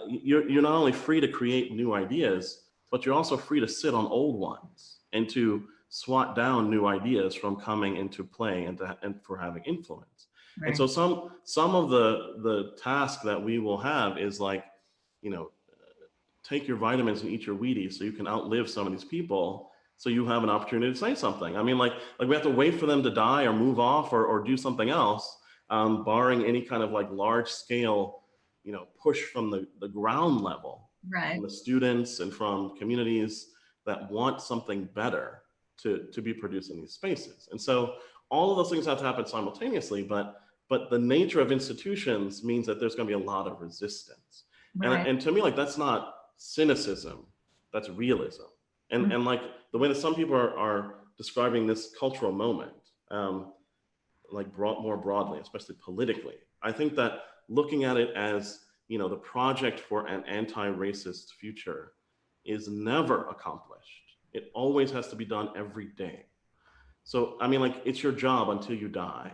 you're not only free to create new ideas, but you're also free to sit on old ones and to swat down new ideas from coming into play and for having influence. Right. And so some of the task that we will have is like, take your vitamins and eat your Wheaties so you can outlive some of these people, so you have an opportunity to say something. I mean, like we have to wait for them to die or move off or do something else, barring any kind of like large scale, push from the ground level, right, from the students and from communities that want something better to be produced in these spaces. And so all of those things have to happen simultaneously, but the nature of institutions means that there's going to be a lot of resistance. Right. And to me, like, that's not cynicism, that's realism. And and like the way that some people are describing this cultural moment, like more broadly, especially politically, I think that looking at it as, the project for an anti-racist future is never accomplished. It always has to be done every day. So, I mean, like, it's your job until you die,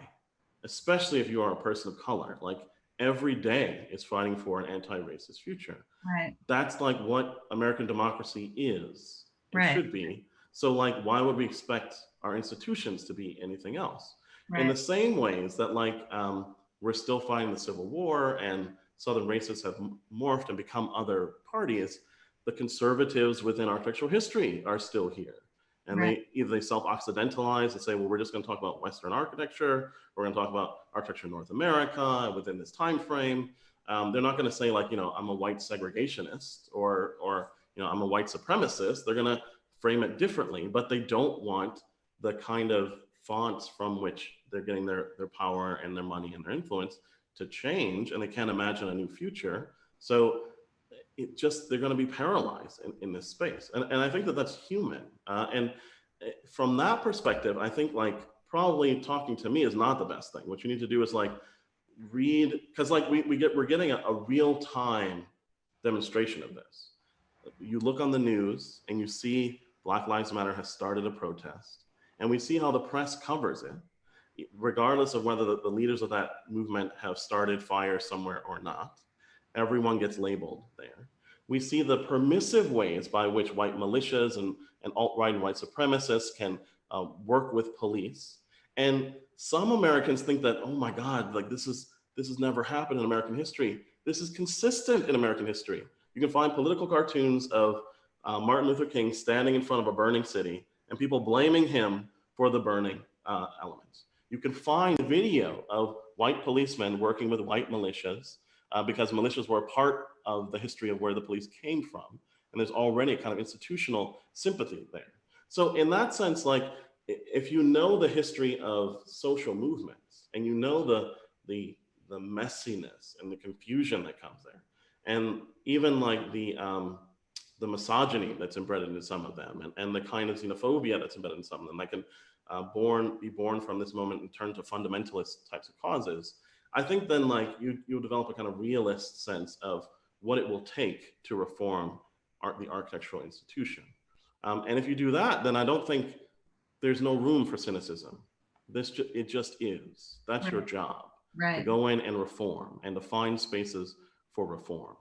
especially if you are a person of color. Like, every day is fighting for an anti-racist future. Right. That's like what American democracy is and right. should be. So, like, why would we expect our institutions to be anything else? Right. In the same ways that, like, we're still fighting the Civil War and Southern racists have morphed and become other parties, the conservatives within architectural history are still here. And right. they self-occidentalize and say, well, we're just going to talk about Western architecture. We're going to talk about architecture in North America within this time frame. They're not going to say, like, I'm a white segregationist or I'm a white supremacist. They're going to frame it differently, but they don't want the kind of fonts from which they're getting their power and their money and their influence to change, and they can't imagine a new future. So they're going to be paralyzed in this space. And I think that that's human. And from that perspective, I think, like, probably talking to me is not the best thing. What you need to do is, like, read, because, like, we're getting a real-time demonstration of this. You look on the news and you see Black Lives Matter has started a protest, and we see how the press covers it, regardless of whether the leaders of that movement have started fires somewhere or not. Everyone gets labeled there. We see the permissive ways by which white militias and alt-right and white supremacists can work with police. And some Americans think that, oh my God, like, this has never happened in American history. This is consistent in American history. You can find political cartoons of Martin Luther King standing in front of a burning city and people blaming him for the burning elements. You can find video of white policemen working with white militias because militias were a part of the history of where the police came from. And there's already a kind of institutional sympathy there. So in that sense, like, if you know the history of social movements and you know the messiness and the confusion that comes there, and even like the misogyny that's embedded into some of them, and the kind of xenophobia that's embedded in some of them, that can be born from this moment and turn to fundamentalist types of causes, I think then, like, you'll develop a kind of realist sense of what it will take to reform the architectural institution. And if you do that, then I don't think there's no room for cynicism. It just is. That's right. Your job, right, to go in and reform and to find spaces for reform.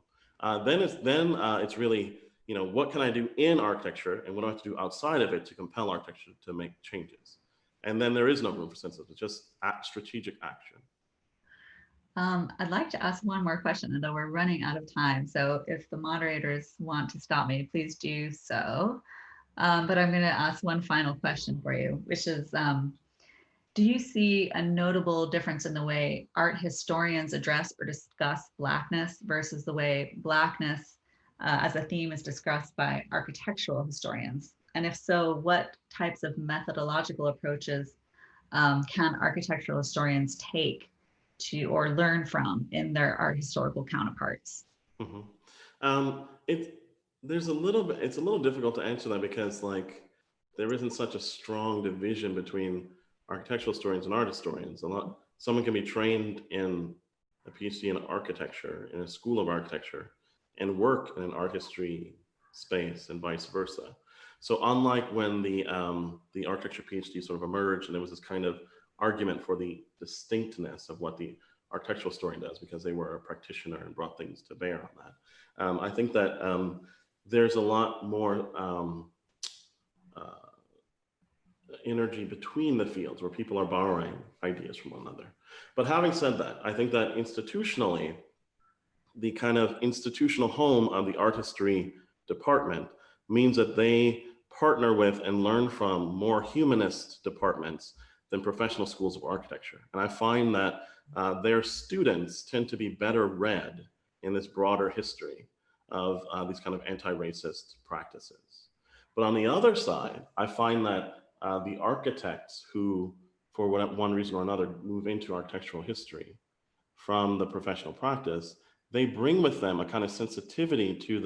Then it's really, what can I do in architecture and what do I have to do outside of it to compel architecture to make changes? And then there is no room for cynicism. It's just strategic action.
I'd like to ask one more question, although we're running out of time. So if the moderators want to stop me, please do so. But I'm going to ask one final question for you, which is, do you see a notable difference in the way art historians address or discuss Blackness versus the way Blackness as a theme is discussed by architectural historians? And if so, what types of methodological approaches can architectural historians take to or learn from in their art historical counterparts?
Mm-hmm. There's a little bit, it's a little difficult to answer that because like there isn't such a strong division between architectural historians and art historians. Someone can be trained in a PhD in architecture in a school of architecture and work in an art history space and vice versa. So unlike when the architecture PhD sort of emerged and there was this kind of argument for the distinctness of what the architectural historian does because they were a practitioner and brought things to bear on that. I think that there's a lot more energy between the fields where people are borrowing ideas from one another. But having said that, I think that institutionally, the kind of institutional home of the art history department means that they partner with and learn from more humanist departments than professional schools of architecture. And I find that their students tend to be better read in this broader history of these kind of anti-racist practices. But on the other side, I find that the architects who, for one reason or another, move into architectural history from the professional practice, they bring with them a kind of sensitivity to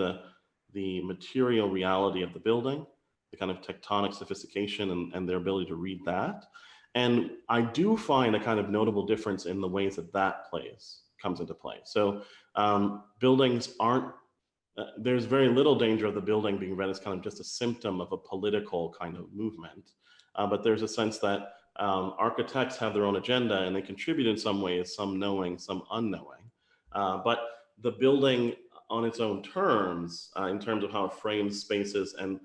the material reality of the building, the kind of tectonic sophistication and their ability to read that. And I do find a kind of notable difference in the ways that that comes into play. So buildings aren't, there's very little danger of the building being read as kind of just a symptom of a political kind of movement. But there's a sense that architects have their own agenda and they contribute in some ways, some knowing, some unknowing. But the building on its own terms, in terms of how it frames spaces and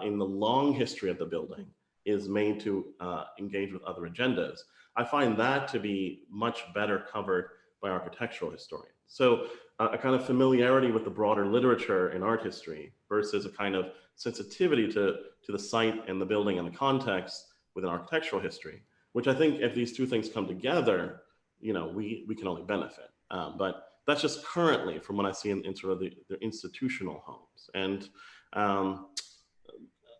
in the long history of the building, is made to engage with other agendas. I find that to be much better covered by architectural historians. So a kind of familiarity with the broader literature in art history versus a kind of sensitivity to the site and the building and the context within architectural history, which I think if these two things come together, you know, we can only benefit. But that's just currently from what I see in sort of the institutional homes. And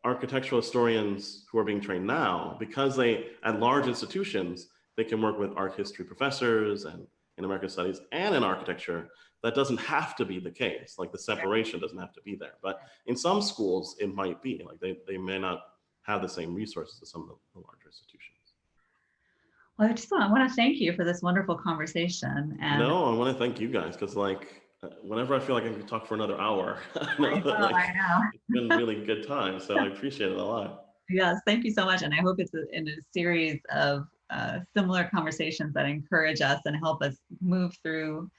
architectural historians who are being trained now, because they, at large institutions, they can work with art history professors and in American studies and in architecture, that doesn't have to be the case. Like the separation doesn't have to be there. But in some schools, it might be. Like they may not have the same resources as some of the larger institutions.
Well, I want to thank you for this wonderful conversation. And
no, I want to thank you guys because like whenever I feel like I can talk for another hour, I know it's been really good time. So I appreciate it a lot.
Yes, thank you so much. And I hope it's in a series of similar conversations that encourage us and help us move through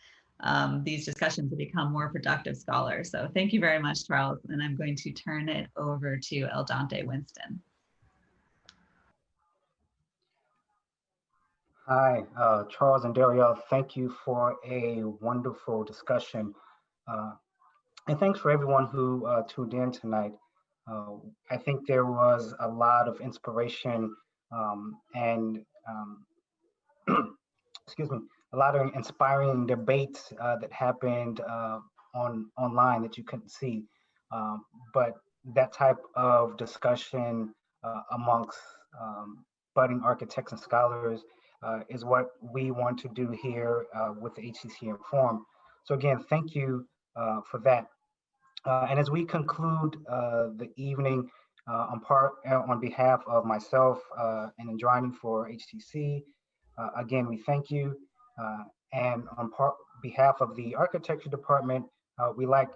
these discussions to become more productive scholars. So thank you very much, Charles. And I'm going to turn it over to Eldante Winston.
Hi, Charles and Darielle, thank you for a wonderful discussion. And thanks for everyone who tuned in tonight. I think there was a lot of inspiration and excuse me, a lot of inspiring debates that happened online that you couldn't see. But that type of discussion amongst budding architects and scholars is what we want to do here with the HTC Forum. So again, thank you for that. And as we conclude the evening, on behalf of myself and Indrani for HTC, again, we thank you. And on behalf of the architecture department, we like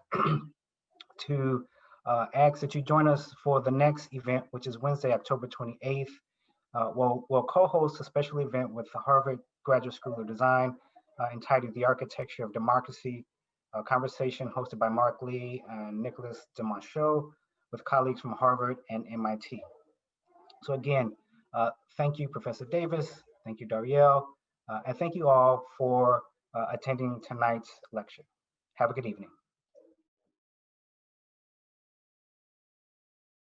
to ask that you join us for the next event, which is Wednesday, October 28th. We'll co-host a special event with the Harvard Graduate School of Design entitled The Architecture of Democracy, a conversation hosted by Mark Lee and Nicholas Demonchaux with colleagues from Harvard and MIT. So again, thank you, Professor Davis. Thank you, Darielle. And thank you all for attending tonight's lecture. Have a good evening.